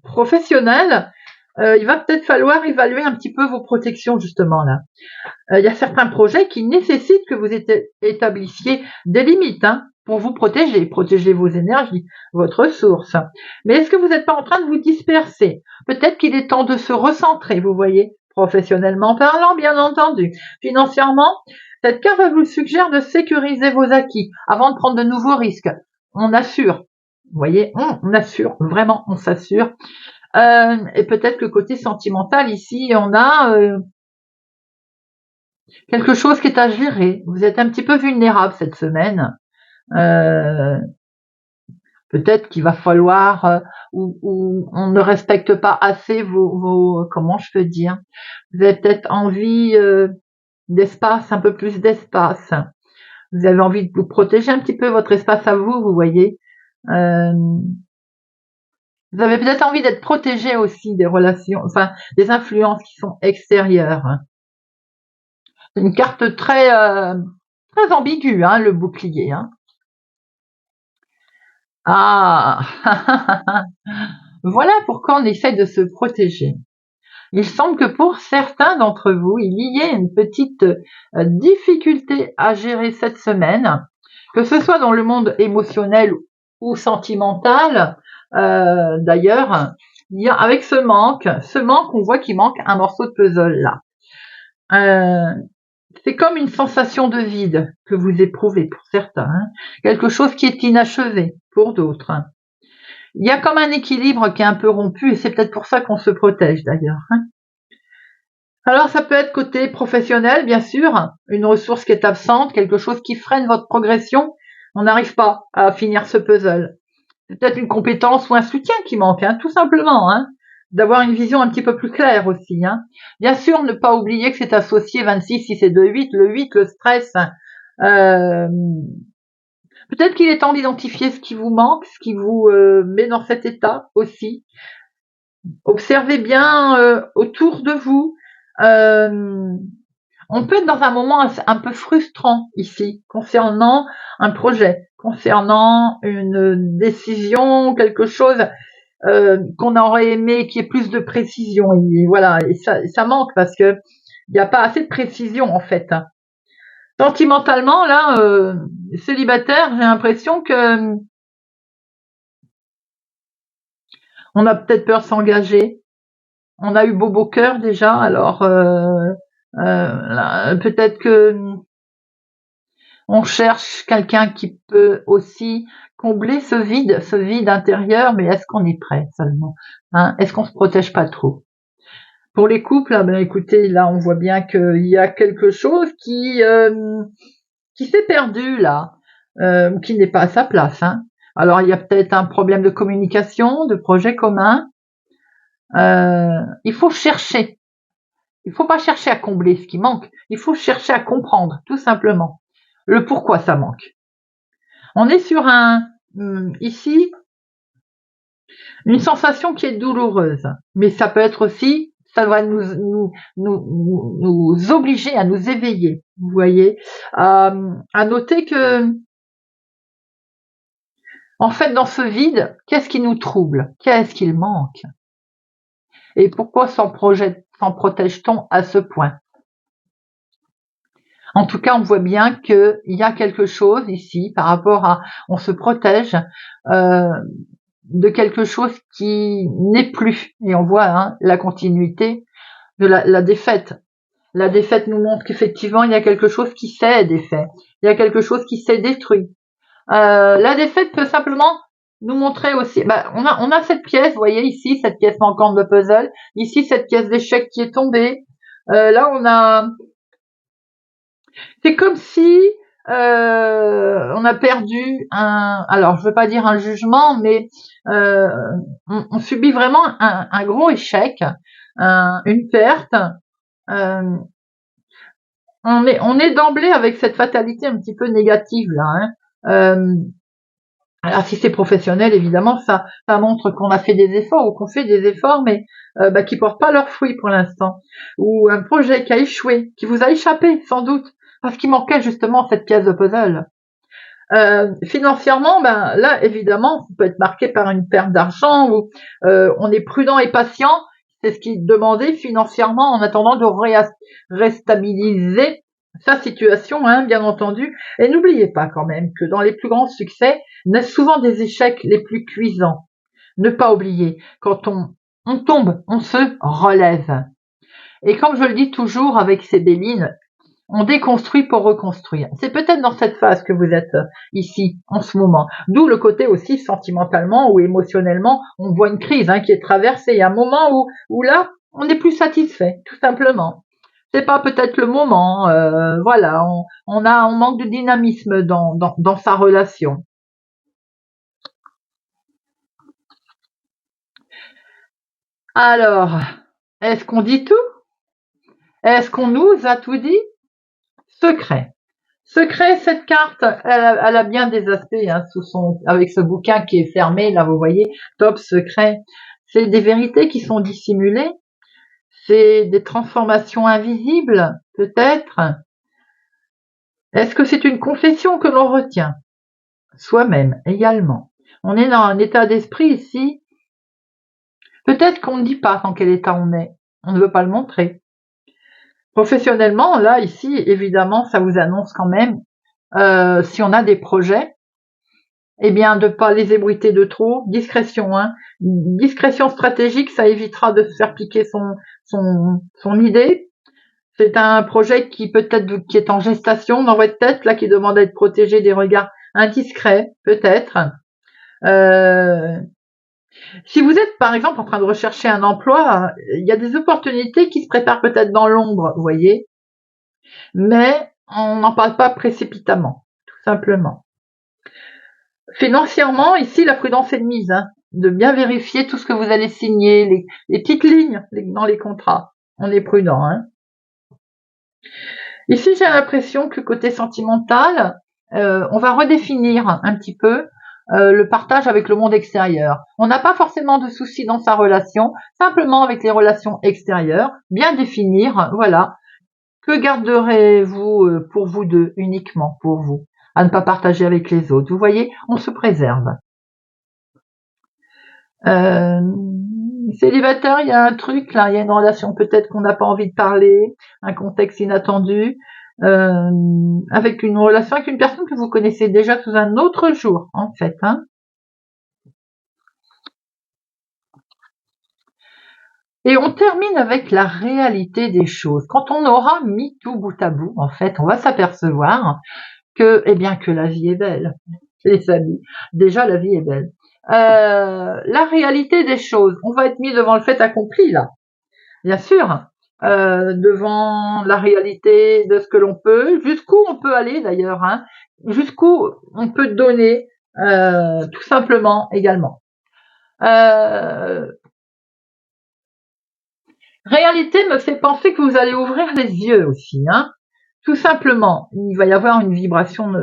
professionnel, il va peut-être falloir évaluer un petit peu vos protections justement là. Il y a certains projets qui nécessitent que vous établissiez des limites pour vous protéger vos énergies, votre ressource. Mais est-ce que vous n'êtes pas en train de vous disperser? Peut-être qu'il est temps de se recentrer, vous voyez, professionnellement parlant, bien entendu. Financièrement, cette carte vous suggère de sécuriser vos acquis avant de prendre de nouveaux risques. On assure. Vous voyez, on assure, vraiment, on s'assure. Et peut-être que côté sentimental, ici, on a quelque chose qui est à gérer. Vous êtes un petit peu vulnérable cette semaine. Peut-être qu'il va falloir, ou on ne respecte pas assez vos comment je peux dire. Vous avez peut-être envie d'espace, un peu plus d'espace. Vous avez envie de vous protéger un petit peu votre espace à vous, vous voyez. Vous avez peut-être envie d'être protégé aussi des relations, enfin des influences qui sont extérieures. C'est une carte très très ambiguë, le bouclier. Ah, voilà pourquoi on essaie de se protéger. Il semble que pour certains d'entre vous, il y ait une petite difficulté à gérer cette semaine, que ce soit dans le monde émotionnel ou sentimental. D'ailleurs, avec ce manque, on voit qu'il manque un morceau de puzzle là. C'est comme une sensation de vide que vous éprouvez pour certains, quelque chose qui est inachevé pour d'autres. Il y a comme un équilibre qui est un peu rompu et c'est peut-être pour ça qu'on se protège d'ailleurs. Alors ça peut être côté professionnel, bien sûr, une ressource qui est absente, quelque chose qui freine votre progression. On n'arrive pas à finir ce puzzle. C'est peut-être une compétence ou un soutien qui manque, tout simplement. D'avoir une vision un petit peu plus claire aussi. Bien sûr, ne pas oublier que c'est associé 26, 6 et 2, 8, le 8, le stress. Peut-être qu'il est temps d'identifier ce qui vous manque, ce qui vous met dans cet état aussi. Observez bien autour de vous. On peut être dans un moment un peu frustrant ici, concernant un projet, concernant une décision, quelque chose qu'on aurait aimé qu'il y ait plus de précision. Et voilà, et ça manque parce que il n'y a pas assez de précision en fait. Sentimentalement, là, célibataire, j'ai l'impression que on a peut-être peur de s'engager. On a eu beau cœur déjà, alors peut-être que on cherche quelqu'un qui peut aussi combler ce vide intérieur, mais est-ce qu'on est prêt seulement? Est-ce qu'on se protège pas trop? Pour les couples, écoutez, là on voit bien qu'il y a quelque chose qui s'est perdu là, qui n'est pas à sa place. Alors il y a peut-être un problème de communication, de projet commun. Il faut chercher. Il faut pas chercher à combler ce qui manque. Il faut chercher à comprendre, tout simplement, le pourquoi ça manque. On est sur ici une sensation qui est douloureuse, mais ça peut être aussi ça doit nous obliger à nous éveiller, vous voyez, à noter que, en fait, dans ce vide, qu'est-ce qui nous trouble? Qu'est-ce qu'il manque? Et pourquoi s'en protège-t-on à ce point? En tout cas, on voit bien qu'il y a quelque chose ici par rapport à, on se protège de quelque chose qui n'est plus. Et on voit la continuité de la défaite. La défaite nous montre qu'effectivement, il y a quelque chose qui s'est défait. Il y a quelque chose qui s'est détruit. La défaite peut simplement nous montrer aussi, on a cette pièce, vous voyez ici, cette pièce manquante de puzzle, ici cette pièce d'échec qui est tombée, là on a, c'est comme si on a perdu alors je veux pas dire un jugement, mais on subit vraiment un gros échec, une perte. Euh, on est d'emblée avec cette fatalité un petit peu négative là. Alors si c'est professionnel, évidemment, ça montre qu'on a fait des efforts ou qu'on fait des efforts, mais qui portent pas leurs fruits pour l'instant. Ou un projet qui a échoué, qui vous a échappé sans doute, parce qu'il manquait justement cette pièce de puzzle. Financièrement, là, évidemment, ça peut être marqué par une perte d'argent ou on est prudent et patient. C'est ce qui est demandé financièrement en attendant de restabiliser sa situation, bien entendu. Et n'oubliez pas quand même que dans les plus grands succès, naissent souvent des échecs les plus cuisants. Ne pas oublier, quand on tombe, on se relève. Et comme je le dis toujours avec ces Béline, on déconstruit pour reconstruire. C'est peut-être dans cette phase que vous êtes ici, en ce moment. D'où le côté aussi sentimentalement ou émotionnellement, on voit une crise qui est traversée. Il y a un moment où là, on n'est plus satisfait, tout simplement. C'est pas peut-être le moment. Voilà, on manque de dynamisme dans sa relation. Alors, est-ce qu'on dit tout? Est-ce qu'on nous a tout dit? Secret. Secret, cette carte, elle a bien des aspects avec ce bouquin qui est fermé, là vous voyez, top secret. C'est des vérités qui sont dissimulées, c'est des transformations invisibles, peut-être. Est-ce que c'est une confession que l'on retient? Soi-même également. On est dans un état d'esprit ici. Peut-être qu'on ne dit pas dans quel état on est. On ne veut pas le montrer. Professionnellement, là, ici, évidemment, ça vous annonce quand même, si on a des projets, eh bien, de pas les ébruiter de trop. Discrétion, discrétion stratégique, ça évitera de se faire piquer son idée. C'est un projet qui qui est en gestation dans votre tête, là, qui demande à être protégé des regards indiscrets, peut-être. Si vous êtes, par exemple, en train de rechercher un emploi, il y a des opportunités qui se préparent peut-être dans l'ombre, vous voyez, mais on n'en parle pas précipitamment, tout simplement. Financièrement, ici, la prudence est de mise, de bien vérifier tout ce que vous allez signer, les petites lignes dans les contrats. On est prudent. Ici, j'ai l'impression que côté sentimental, on va redéfinir un petit peu le partage avec le monde extérieur. On n'a pas forcément de soucis dans sa relation, simplement avec les relations extérieures, bien définir, voilà. Que garderez-vous pour vous deux, uniquement pour vous, à ne pas partager avec les autres? Vous voyez, on se préserve. Célibataire, il y a un truc là, il y a une relation peut-être qu'on n'a pas envie de parler, un contexte inattendu, avec une relation avec une personne que vous connaissez déjà sous un autre jour, en fait. Et on termine avec la réalité des choses. Quand on aura mis tout bout à bout, en fait, on va s'apercevoir que, eh bien, que la vie est belle, les amis. Déjà, la vie est belle. La réalité des choses, on va être mis devant le fait accompli, là. Bien sûr, devant la réalité de ce que l'on peut, jusqu'où on peut aller d'ailleurs, jusqu'où on peut donner, tout simplement également. Réalité me fait penser que vous allez ouvrir les yeux aussi, tout simplement. Il va y avoir une vibration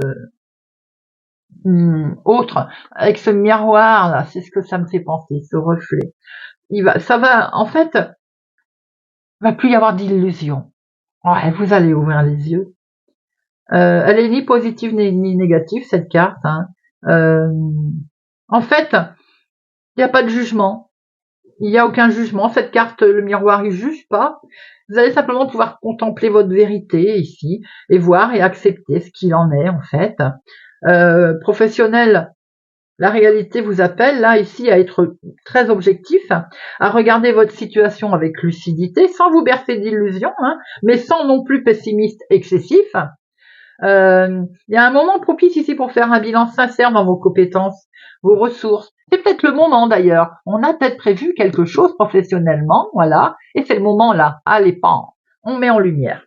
autre avec ce miroir là, c'est ce que ça me fait penser, ce reflet. Ça va, en fait, Il va plus y avoir d'illusions. Ouais, vous allez ouvrir les yeux. Elle est ni positive ni négative, cette carte. Hein. Euh, en fait, il n'y a pas de jugement. Il n'y a aucun jugement. Cette carte, le miroir, il juge pas. Vous allez simplement pouvoir contempler votre vérité ici et voir et accepter ce qu'il en est en fait. Professionnel, la réalité vous appelle là ici à être très objectif, à regarder votre situation avec lucidité, sans vous bercer d'illusions, hein, mais sans non plus pessimiste excessif. Il y a un moment propice ici pour faire un bilan sincère dans vos compétences, vos ressources. C'est peut-être le moment d'ailleurs. On a peut-être prévu quelque chose professionnellement, voilà, et c'est le moment là. Allez, pan, on met en lumière.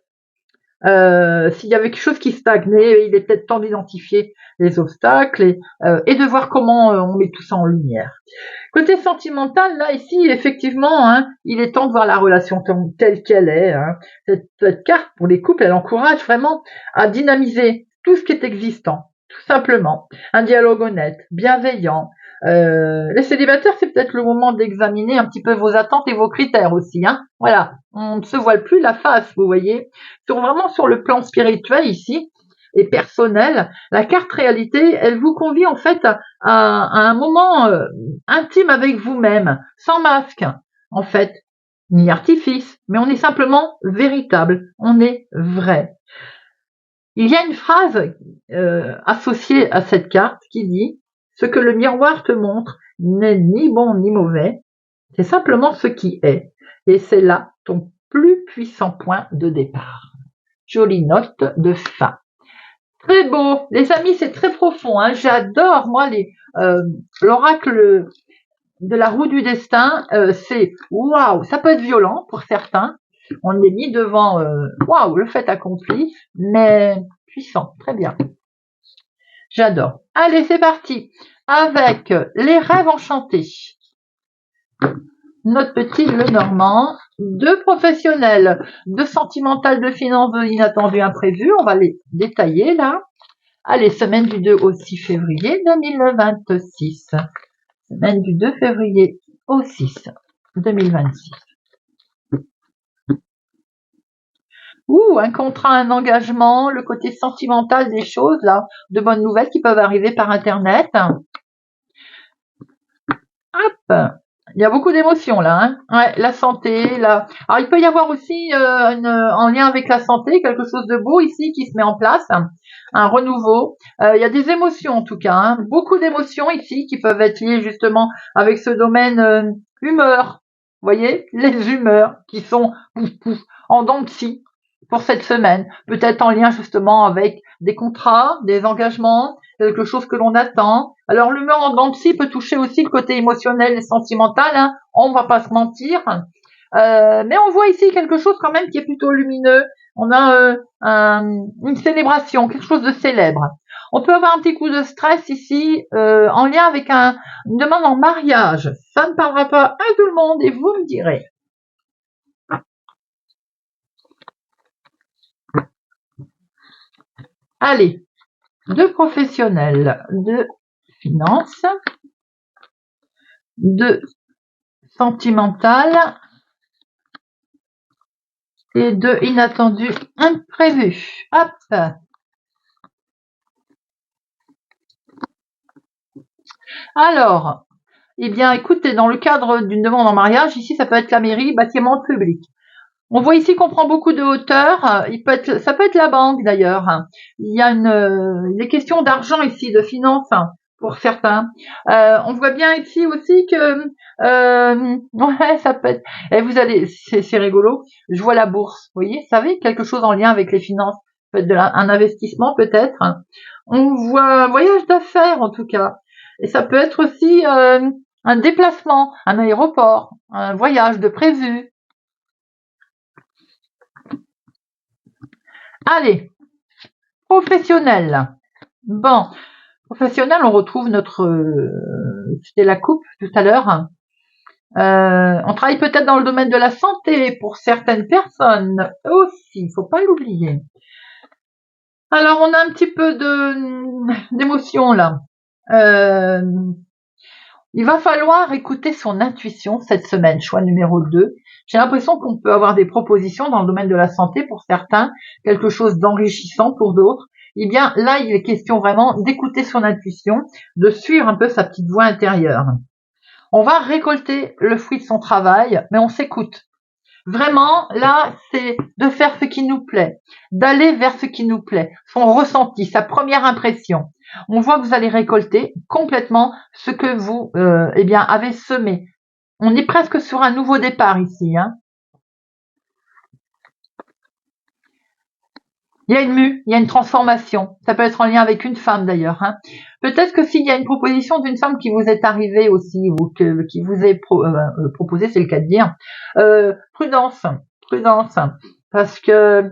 S'il y avait quelque chose qui stagnait, il est peut-être temps d'identifier les obstacles et de voir comment on met tout ça en lumière. Côté sentimental, là, ici, effectivement, hein, il est temps de voir la relation telle qu'elle est. Hein. Cette carte, pour les couples, elle encourage vraiment à dynamiser tout ce qui est existant, tout simplement. Un dialogue honnête, bienveillant. Les célibataires, c'est peut-être le moment d'examiner un petit peu vos attentes et vos critères aussi. Hein. Voilà, on ne se voile plus la face, vous voyez. Vraiment sur le plan spirituel ici, et personnel, la carte réalité, elle vous convie en fait à un moment intime avec vous-même, sans masque, en fait, ni artifice, mais on est simplement véritable, on est vrai. Il y a une phrase associée à cette carte qui dit « Ce que le miroir te montre n'est ni bon ni mauvais, c'est simplement ce qui est, et c'est là ton plus puissant point de départ. » Jolie note de fin. Très beau, les amis, c'est très profond. Hein. J'adore moi l'oracle de la roue du destin. C'est waouh, ça peut être violent pour certains. On est mis devant waouh le fait accompli, mais puissant, très bien. J'adore. Allez, c'est parti avec les rêves enchantés. Notre petit Lenormand, deux professionnels, deux sentimentales, de finances, de inattendus, imprévus. On va les détailler là. Allez, semaine du 2 au 6 février 2026. Semaine du 2 février au 6 2026. Un contrat, un engagement, le côté sentimental des choses, là, de bonnes nouvelles qui peuvent arriver par Internet. Hop, il y a beaucoup d'émotions là. Hein. Ouais, la santé, là. Alors il peut y avoir aussi en lien avec la santé quelque chose de beau ici qui se met en place, un renouveau. Il y a des émotions en tout cas, hein. Beaucoup d'émotions ici qui peuvent être liées justement avec ce domaine humeur. Vous voyez, les humeurs qui sont pouf, pouf, en dents de scie pour cette semaine. Peut-être en lien justement avec des contrats, des engagements, quelque chose que l'on attend. Alors l'humeur en dents de scie peut toucher aussi le côté émotionnel et sentimental, hein, on va pas se mentir. Mais on voit ici quelque chose quand même qui est plutôt lumineux. On a une célébration, quelque chose de célèbre. On peut avoir un petit coup de stress ici en lien avec une demande en mariage. Ça ne parlera pas à tout le monde et vous me direz. Allez, deux professionnels de finance, deux sentimentales et deux inattendus imprévus. Hop. Alors, eh bien, écoutez, dans le cadre d'une demande en mariage, ici, ça peut être la mairie, bâtiment public. On voit ici qu'on prend beaucoup de hauteur. Ça peut être la banque d'ailleurs. Il y a des questions d'argent ici, de finances pour certains. On voit bien ici aussi que ouais, ça peut être. Et vous allez, c'est rigolo. Je vois la bourse. Vous voyez, vous savez, quelque chose en lien avec les finances, peut-être un investissement peut-être. On voit un voyage d'affaires en tout cas. Et ça peut être aussi un déplacement, un aéroport, un voyage de prévu. Allez, professionnel. Bon, professionnel, on retrouve c'était la coupe tout à l'heure. On travaille peut-être dans le domaine de la santé pour certaines personnes aussi, il faut pas l'oublier. Alors, on a un petit peu d'émotion là. Il va falloir écouter son intuition cette semaine, choix numéro 2. J'ai l'impression qu'on peut avoir des propositions dans le domaine de la santé pour certains, quelque chose d'enrichissant pour d'autres. Eh bien, là, il est question vraiment d'écouter son intuition, de suivre un peu sa petite voix intérieure. On va récolter le fruit de son travail, mais on s'écoute. Vraiment, là, c'est de faire ce qui nous plaît, d'aller vers ce qui nous plaît, son ressenti, sa première impression. On voit que vous allez récolter complètement ce que vous eh bien, avez semé. On est presque sur un nouveau départ ici. Hein. Il y a une mue, il y a une transformation. Ça peut être en lien avec une femme d'ailleurs. Hein. Peut-être que s'il y a une proposition d'une femme qui vous est arrivée aussi ou qui vous est proposée, c'est le cas de dire, prudence, prudence, parce que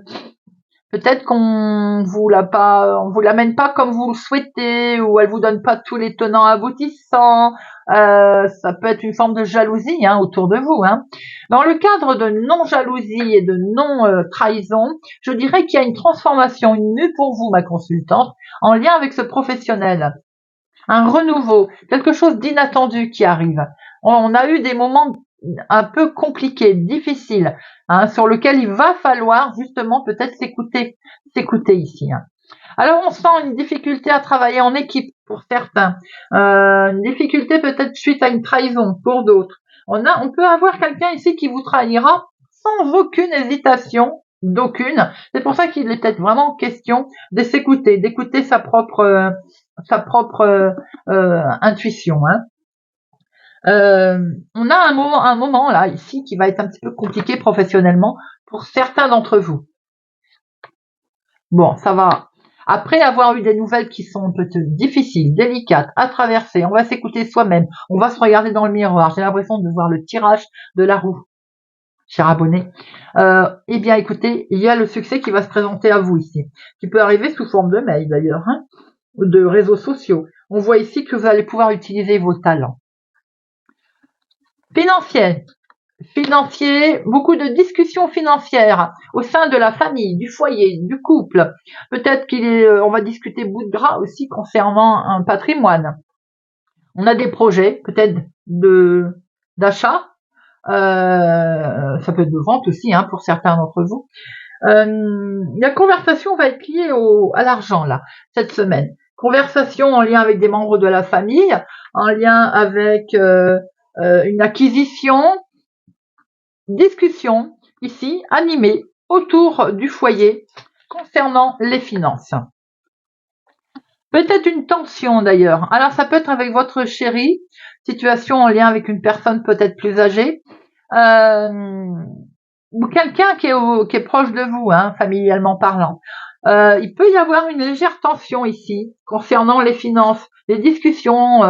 peut-être qu'on vous l'amène pas comme vous le souhaitez, ou elle vous donne pas tous les tenants aboutissants. Ça peut être une forme de jalousie autour de vous. Hein. Dans le cadre de non-jalousie et de non-trahison, je dirais qu'il y a une transformation, une mue pour vous, ma consultante, en lien avec ce professionnel. Un renouveau, quelque chose d'inattendu qui arrive. On a eu des moments un peu compliqués, difficiles, sur lequel il va falloir justement peut-être s'écouter ici. Hein. Alors on sent une difficulté à travailler en équipe pour certains, une difficulté peut-être suite à une trahison pour d'autres. On peut avoir quelqu'un ici qui vous trahira sans aucune hésitation, d'aucune. C'est pour ça qu'il est peut-être vraiment question de s'écouter, d'écouter sa propre intuition. Hein. On a un moment là ici qui va être un petit peu compliqué professionnellement pour certains d'entre vous. Bon, ça va. Après avoir eu des nouvelles qui sont peut-être difficiles, délicates, à traverser, on va s'écouter soi-même, on va se regarder dans le miroir. J'ai l'impression de voir le tirage de la roue, cher abonné. Eh bien, écoutez, il y a le succès qui va se présenter à vous ici, qui peut arriver sous forme de mail d'ailleurs, hein, ou de réseaux sociaux. On voit ici que vous allez pouvoir utiliser vos talents. Financier, beaucoup de discussions financières au sein de la famille, du foyer, du couple. Peut-être on va discuter bout de gras aussi concernant un patrimoine. On a des projets, peut-être d'achat. Ça peut être de vente aussi, pour certains d'entre vous. La conversation va être liée à l'argent là cette semaine. Conversation en lien avec des membres de la famille, en lien avec une acquisition. Discussion ici animée autour du foyer concernant les finances. Peut-être une tension d'ailleurs. Alors ça peut être avec votre chéri, situation en lien avec une personne peut-être plus âgée, ou quelqu'un qui est proche de vous, familialement parlant. Il peut y avoir une légère tension ici concernant les finances, les discussions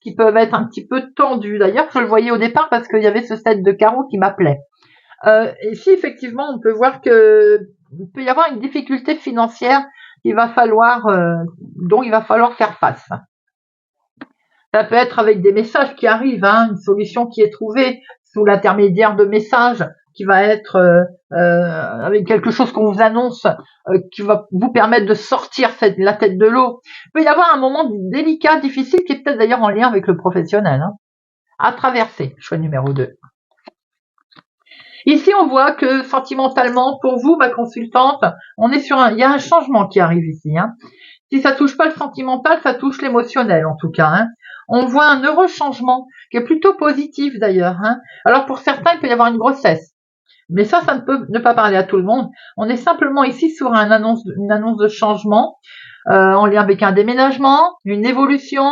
qui peuvent être un petit peu tendues. D'ailleurs, je le voyais au départ parce qu'il y avait ce set de carreaux qui m'appelait. Ici, effectivement, on peut voir que il peut y avoir une difficulté financière dont il va falloir faire face. Ça peut être avec des messages qui arrivent, une solution qui est trouvée sous l'intermédiaire de messages qui va être avec quelque chose qu'on vous annonce qui va vous permettre de sortir la tête de l'eau. Il peut y avoir un moment délicat, difficile, qui est peut-être d'ailleurs en lien avec le professionnel, à traverser, choix numéro 2. Ici, on voit que sentimentalement, pour vous, ma consultante, il y a un changement qui arrive ici. Si ça touche pas le sentimental, ça touche l'émotionnel en tout cas. On voit un heureux changement qui est plutôt positif d'ailleurs. Alors pour certains, il peut y avoir une grossesse. Mais ça ne peut ne pas parler à tout le monde. On est simplement ici sur une annonce de changement en lien avec un déménagement, une évolution,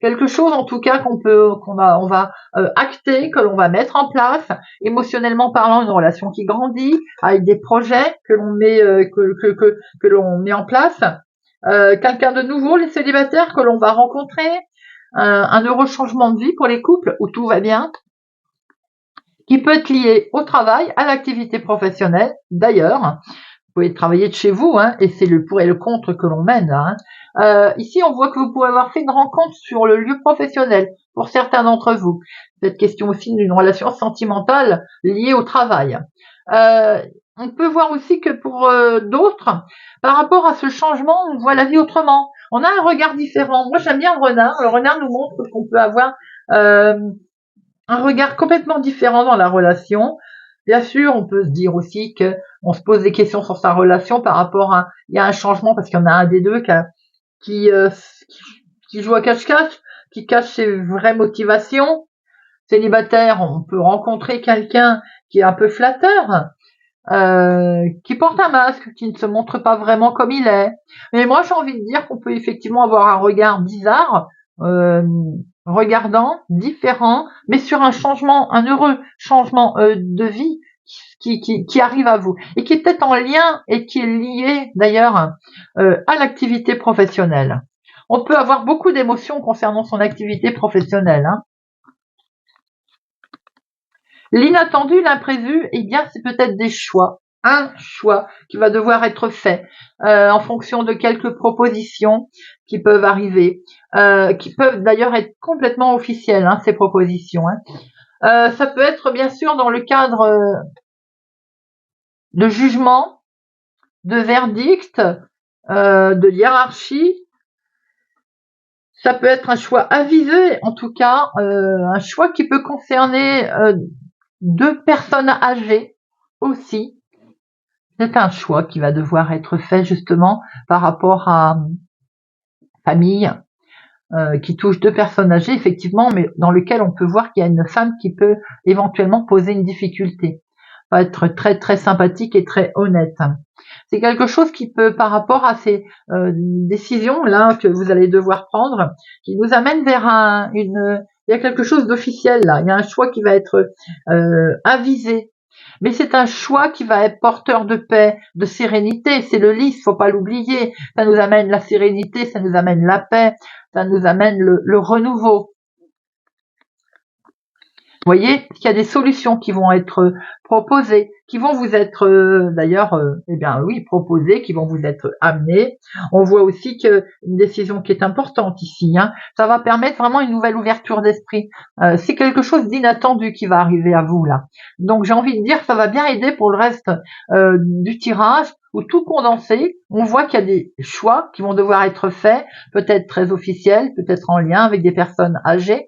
quelque chose en tout cas on va acter, que l'on va mettre en place, émotionnellement parlant, une relation qui grandit, avec des projets que l'on met que l'on met en place, quelqu'un de nouveau, les célibataires que l'on va rencontrer, un heureux changement de vie pour les couples où tout va bien, qui peut être lié au travail, à l'activité professionnelle d'ailleurs. Vous pouvez travailler de chez vous, et c'est le pour et le contre que l'on mène. Ici, on voit que vous pouvez avoir fait une rencontre sur le lieu professionnel pour certains d'entre vous. Cette question aussi d'une relation sentimentale liée au travail. On peut voir aussi que pour d'autres, par rapport à ce changement, on voit la vie autrement. On a un regard différent. Moi, j'aime bien le renard. Le renard nous montre qu'on peut avoir un regard complètement différent dans la relation. Bien sûr, on peut se dire aussi que on se pose des questions sur sa relation par rapport à, il y a un changement parce qu'il y en a un des deux qui, euh, qui joue à cache-cache, qui cache ses vraies motivations. Célibataire, on peut rencontrer quelqu'un qui est un peu flatteur, qui porte un masque, qui ne se montre pas vraiment comme il est. Mais moi, j'ai envie de dire qu'on peut effectivement avoir un regard bizarre, euh, regardant, différent, mais sur un changement, un heureux changement de vie qui arrive à vous et qui est peut-être en lien et qui est lié d'ailleurs à l'activité professionnelle. On peut avoir beaucoup d'émotions concernant son activité professionnelle, hein. L'inattendu, l'imprévu, eh bien, c'est peut-être des choix. Un choix qui va devoir être fait en fonction de quelques propositions qui peuvent arriver, qui peuvent d'ailleurs être complètement officielles, hein, ces propositions, hein. Ça peut être bien sûr dans le cadre de jugement, de verdict, de hiérarchie. Ça peut être un choix avisé, en tout cas, un choix qui peut concerner deux personnes âgées aussi. C'est un choix qui va devoir être fait justement par rapport à famille qui touche deux personnes âgées, effectivement, mais dans lequel on peut voir qu'il y a une femme qui peut éventuellement poser une difficulté. Va être très très sympathique et très honnête. C'est quelque chose qui peut, par rapport à ces décisions là que vous allez devoir prendre, qui nous amène vers il y a quelque chose d'officiel là. Il y a un choix qui va être avisé. Mais c'est un choix qui va être porteur de paix, de sérénité. C'est le lys, faut pas l'oublier. Ça nous amène la sérénité, ça nous amène la paix, ça nous amène le renouveau. Vous voyez qu'il y a des solutions qui vont être proposées, qui vont vous être d'ailleurs, eh bien oui, proposées, qui vont vous être amenées. On voit aussi qu'une décision qui est importante ici, hein, ça va permettre vraiment une nouvelle ouverture d'esprit. C'est quelque chose d'inattendu qui va arriver à vous là. Donc j'ai envie de dire, ça va bien aider pour le reste du tirage, où tout condensé, on voit qu'il y a des choix qui vont devoir être faits, peut-être très officiels, peut-être en lien avec des personnes âgées.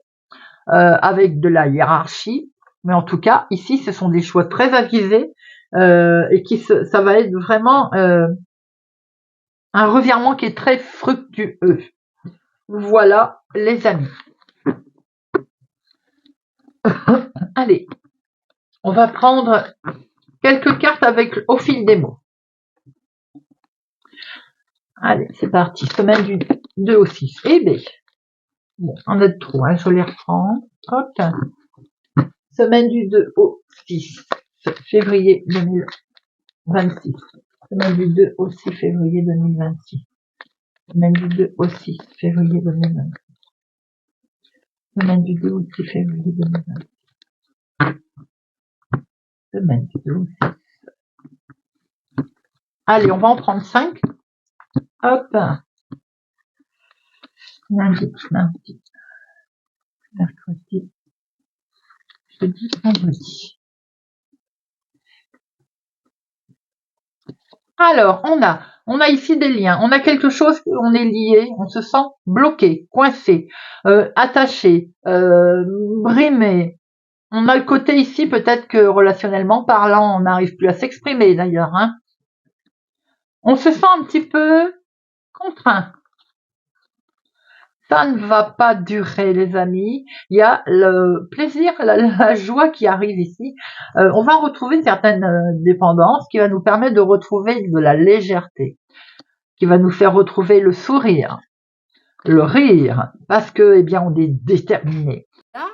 Avec de la hiérarchie, mais en tout cas ici ce sont des choix très avisés et ça va être vraiment un revirement qui est très fructueux. Voilà les amis. Allez, on va prendre quelques cartes avec au fil des mots. Allez, c'est parti. Semaine du 2 au 6. Eh bien, bon, on a de trop, hein, je les reprends. Hop. Semaine du 2 au 6 février 2026. Semaine du 2 au 6 février 2026. Semaine du 2 au 6 février 2026. Semaine du 2 au 6 février 2026. Semaine du 2 au 6. Allez, on va en prendre 5. Hop. Lundi, mardi, mercredi, jeudi, vendredi. Alors, on a ici des liens. On a quelque chose, on est lié, on se sent bloqué, coincé, attaché, brimé. On a le côté ici, peut-être que relationnellement parlant, on n'arrive plus à s'exprimer d'ailleurs, hein. On se sent un petit peu contraint. Ça ne va pas durer, les amis. Il y a le plaisir, la joie qui arrive ici. On va retrouver une certaine dépendance qui va nous permettre de retrouver de la légèreté, qui va nous faire retrouver le sourire, le rire, parce que, eh bien, on est déterminé. Là,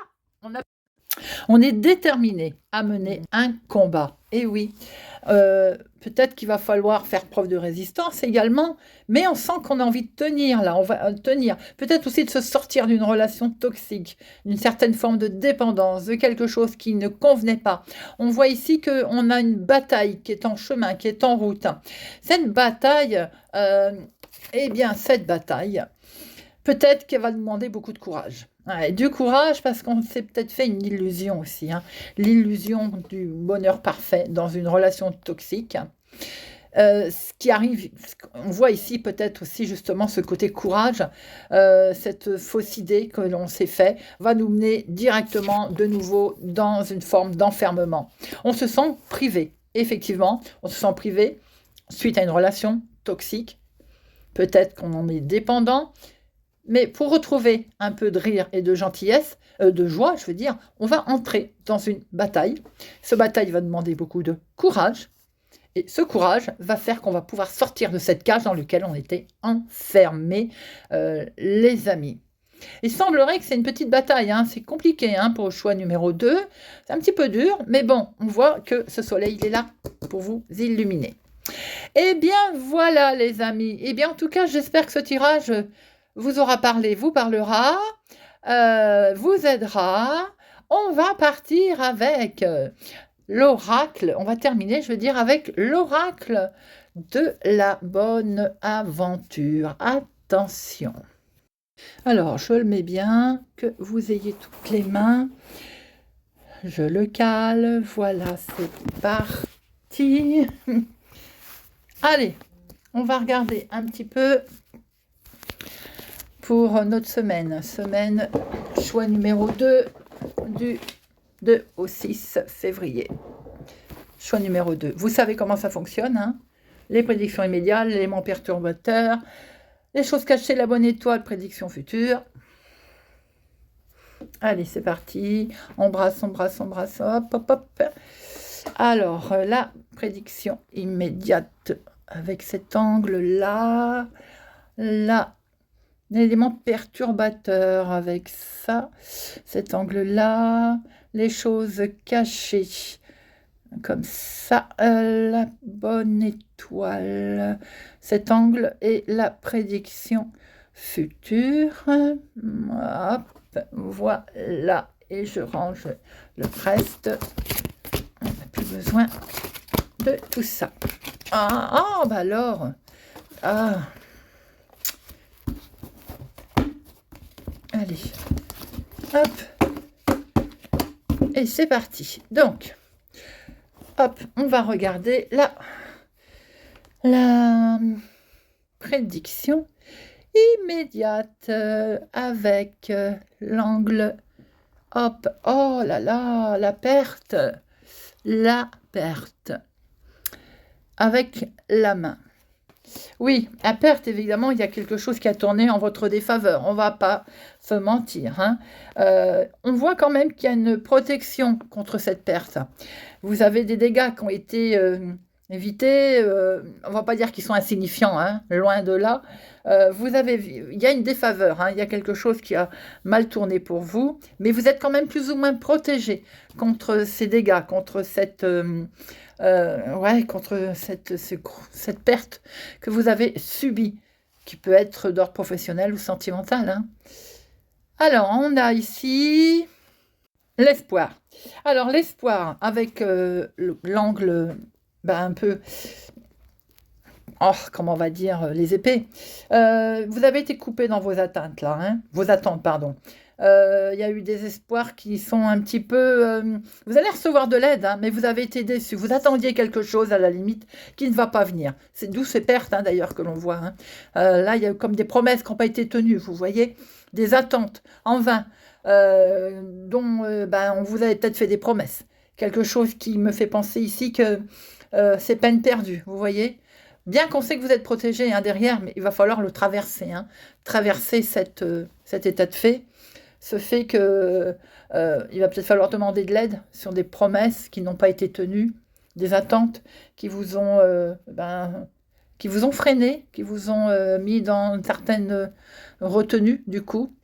on est déterminé à mener un combat. Et oui, peut-être qu'il va falloir faire preuve de résistance également, mais on sent qu'on a envie de tenir là, on va tenir. Peut-être aussi de se sortir d'une relation toxique, d'une certaine forme de dépendance, de quelque chose qui ne convenait pas. On voit ici qu'on a une bataille qui est en chemin, qui est en route. Cette bataille, eh bien, cette bataille, peut-être qu'elle va demander beaucoup de courage. Ouais, du courage parce qu'on s'est peut-être fait une illusion aussi, hein. L'illusion du bonheur parfait dans une relation toxique. Ce qui arrive, on voit ici peut-être aussi justement ce côté courage, cette fausse idée que l'on s'est fait va nous mener directement de nouveau dans une forme d'enfermement. On se sent privé, effectivement, on se sent privé suite à une relation toxique, peut-être qu'on en est dépendant, mais pour retrouver un peu de rire et de gentillesse, de joie, je veux dire, on va entrer dans une bataille. Ce bataille va demander beaucoup de courage, et ce courage va faire qu'on va pouvoir sortir de cette cage dans laquelle on était enfermés, les amis. Il semblerait que c'est une petite bataille, hein, c'est compliqué pour le choix numéro 2. C'est un petit peu dur, mais bon, on voit que ce soleil, il est là pour vous illuminer. Eh bien, voilà les amis. Eh bien, en tout cas, j'espère que ce tirage vous aura parlé, vous parlera, vous aidera. On va partir avec l'oracle, on va terminer, je veux dire, avec l'oracle de la bonne aventure. Attention. Alors, je le mets bien, que vous ayez toutes les mains. Je le cale, voilà, c'est parti. Allez, on va regarder un petit peu pour notre semaine. Semaine, choix numéro 2 du 2 au 6 février. Choix numéro 2. Vous savez comment ça fonctionne, hein? Les prédictions immédiates, l'élément perturbateur, les choses cachées, la bonne étoile, prédiction future. Allez, c'est parti. Embrasse, hop, hop, hop. Alors, la prédiction immédiate avec cet angle-là. Là, l'élément perturbateur avec ça, cet angle-là. Les choses cachées, comme ça. La bonne étoile, cet angle et la prédiction future. Hop, voilà. Et je range le reste. On n'a plus besoin de tout ça. Ah, bah alors. Ah. Allez. Hop. Et c'est parti. Donc, hop, on va regarder la prédiction immédiate avec l'angle. Hop, oh là là, la perte. Avec la main. Oui, à perte, évidemment, il y a quelque chose qui a tourné en votre défaveur. On ne va pas se mentir, hein. On voit quand même qu'il y a une protection contre cette perte. Vous avez des dégâts qui ont été évités. On ne va pas dire qu'ils sont insignifiants, hein, loin de là. Il y a une défaveur, hein, il y a quelque chose qui a mal tourné pour vous, mais vous êtes quand même plus ou moins protégé contre ces dégâts, contre cette perte que vous avez subie, qui peut être d'ordre professionnel ou sentimental, hein. Alors, on a ici l'espoir. Alors, l'espoir avec l'angle un peu... Oh, comment on va dire, les épées. Vous avez été coupé dans vos attentes, là, hein, vos attentes, pardon. Il y a eu des espoirs qui sont un petit peu... vous allez recevoir de l'aide, hein, mais vous avez été déçus. Vous attendiez quelque chose, à la limite, qui ne va pas venir. C'est d'où ces pertes, hein, d'ailleurs, que l'on voit. Hein. Là, il y a comme des promesses qui n'ont pas été tenues, vous voyez. Des attentes en vain, dont on vous avait peut-être fait des promesses. Quelque chose qui me fait penser ici que c'est peine perdue, vous voyez. Bien qu'on sait que vous êtes protégé, hein, derrière, mais il va falloir le traverser. Hein. Traverser cet état de fait. Ce fait que il va peut-être falloir demander de l'aide sur des promesses qui n'ont pas été tenues, des attentes qui vous ont freiné, qui vous ont mis dans certaines retenues du coup.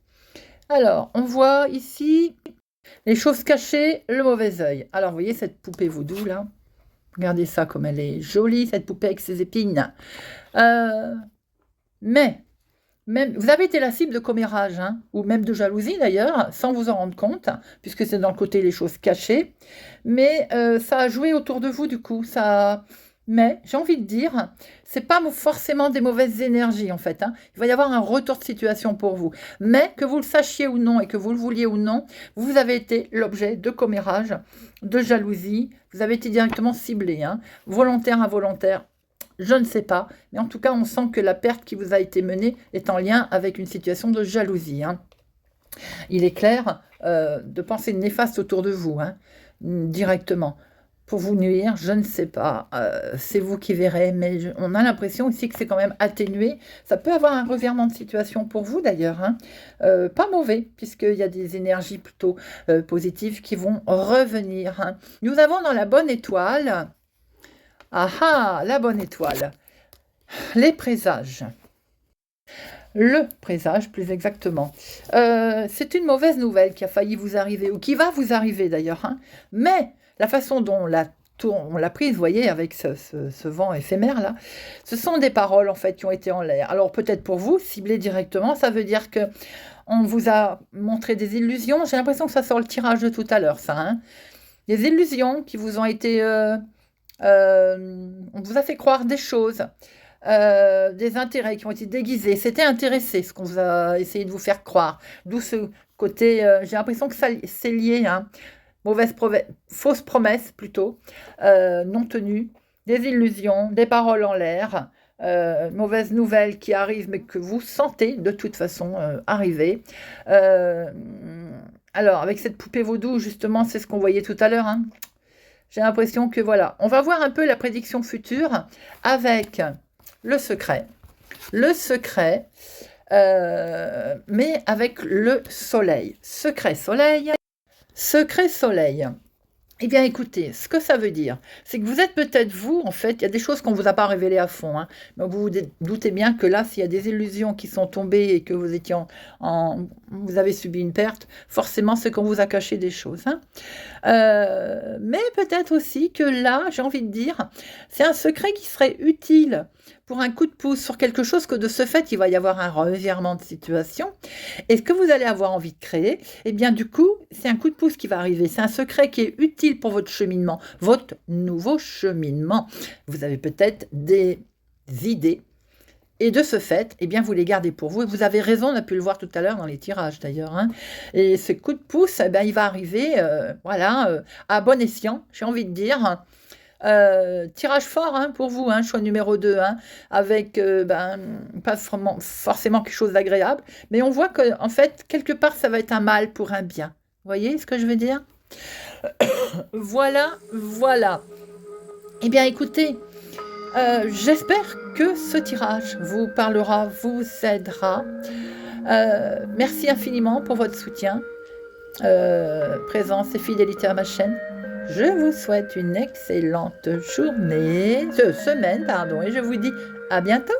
Alors, on voit ici les choses cachées, le mauvais œil. Alors, vous voyez cette poupée vaudou là. Regardez ça comme elle est jolie, cette poupée avec ses épines. Mais même, vous avez été la cible de commérage, hein, ou même de jalousie d'ailleurs, sans vous en rendre compte, puisque c'est dans le côté les choses cachées. Mais ça a joué autour de vous du coup. Mais j'ai envie de dire, c'est pas forcément des mauvaises énergies en fait. Hein. Il va y avoir un retour de situation pour vous. Mais que vous le sachiez ou non et que vous le vouliez ou non, vous avez été l'objet de commérage, de jalousie. Vous avez été directement ciblé, hein, volontaire, involontaire. je ne sais pas. Mais en tout cas, on sent que la perte qui vous a été menée est en lien avec une situation de jalousie. Hein. Il est clair de pensées néfastes autour de vous, hein, directement. Pour vous nuire, je ne sais pas, c'est vous qui verrez, mais on a l'impression aussi que c'est quand même atténué. Ça peut avoir un revirement de situation pour vous d'ailleurs, hein. Pas mauvais, puisqu'il y a des énergies plutôt positives qui vont revenir. Hein. Nous avons dans la bonne étoile, la bonne étoile, les présages. Le présage, plus exactement. C'est une mauvaise nouvelle qui a failli vous arriver, ou qui va vous arriver d'ailleurs, hein. Mais la façon dont on l'a prise, vous voyez, avec ce vent éphémère là, ce sont des paroles en fait qui ont été en l'air. Alors peut-être pour vous, ciblé directement, ça veut dire que on vous a montré des illusions. J'ai l'impression que ça sort le tirage de tout à l'heure, ça. Hein. Des illusions qui vous ont été... on vous a fait croire des choses. Des intérêts qui ont été déguisés. C'était intéressé, ce qu'on vous a essayé de vous faire croire. D'où ce côté, j'ai l'impression que c'est lié, hein. Fausse promesse plutôt, non tenue, des illusions, des paroles en l'air, mauvaises nouvelles qui arrivent mais que vous sentez de toute façon arriver. Alors, avec cette poupée vaudou, justement, c'est ce qu'on voyait tout à l'heure, hein. J'ai l'impression que voilà, on va voir un peu la prédiction future avec le secret. Le secret, mais avec le soleil. Secret soleil. Secret soleil. Eh bien, écoutez, ce que ça veut dire, c'est que vous êtes peut-être vous, en fait, il y a des choses qu'on ne vous a pas révélées à fond, hein, mais vous vous doutez bien que là, s'il y a des illusions qui sont tombées et que vous étiez vous avez subi une perte, forcément, c'est qu'on vous a caché des choses. Hein. Mais peut-être aussi que là, j'ai envie de dire, c'est un secret qui serait utile pour un coup de pouce sur quelque chose que de ce fait, il va y avoir un revirement de situation. Et ce que vous allez avoir envie de créer, eh bien du coup, c'est un coup de pouce qui va arriver. C'est un secret qui est utile pour votre cheminement, votre nouveau cheminement. Vous avez peut-être des idées. Et de ce fait, eh bien, vous les gardez pour vous. Et vous avez raison, on a pu le voir tout à l'heure dans les tirages d'ailleurs. Hein. Et ce coup de pouce, eh bien, il va arriver à bon escient, j'ai envie de dire. Tirage fort hein, pour vous, hein, choix numéro 2, hein, avec pas forcément quelque chose d'agréable, mais on voit que en fait, quelque part, ça va être un mal pour un bien. Vous voyez ce que je veux dire? Voilà. Eh bien, écoutez, j'espère que ce tirage vous parlera, vous aidera. Merci infiniment pour votre soutien, présence et fidélité à ma chaîne. Je vous souhaite une excellente semaine, et je vous dis à bientôt.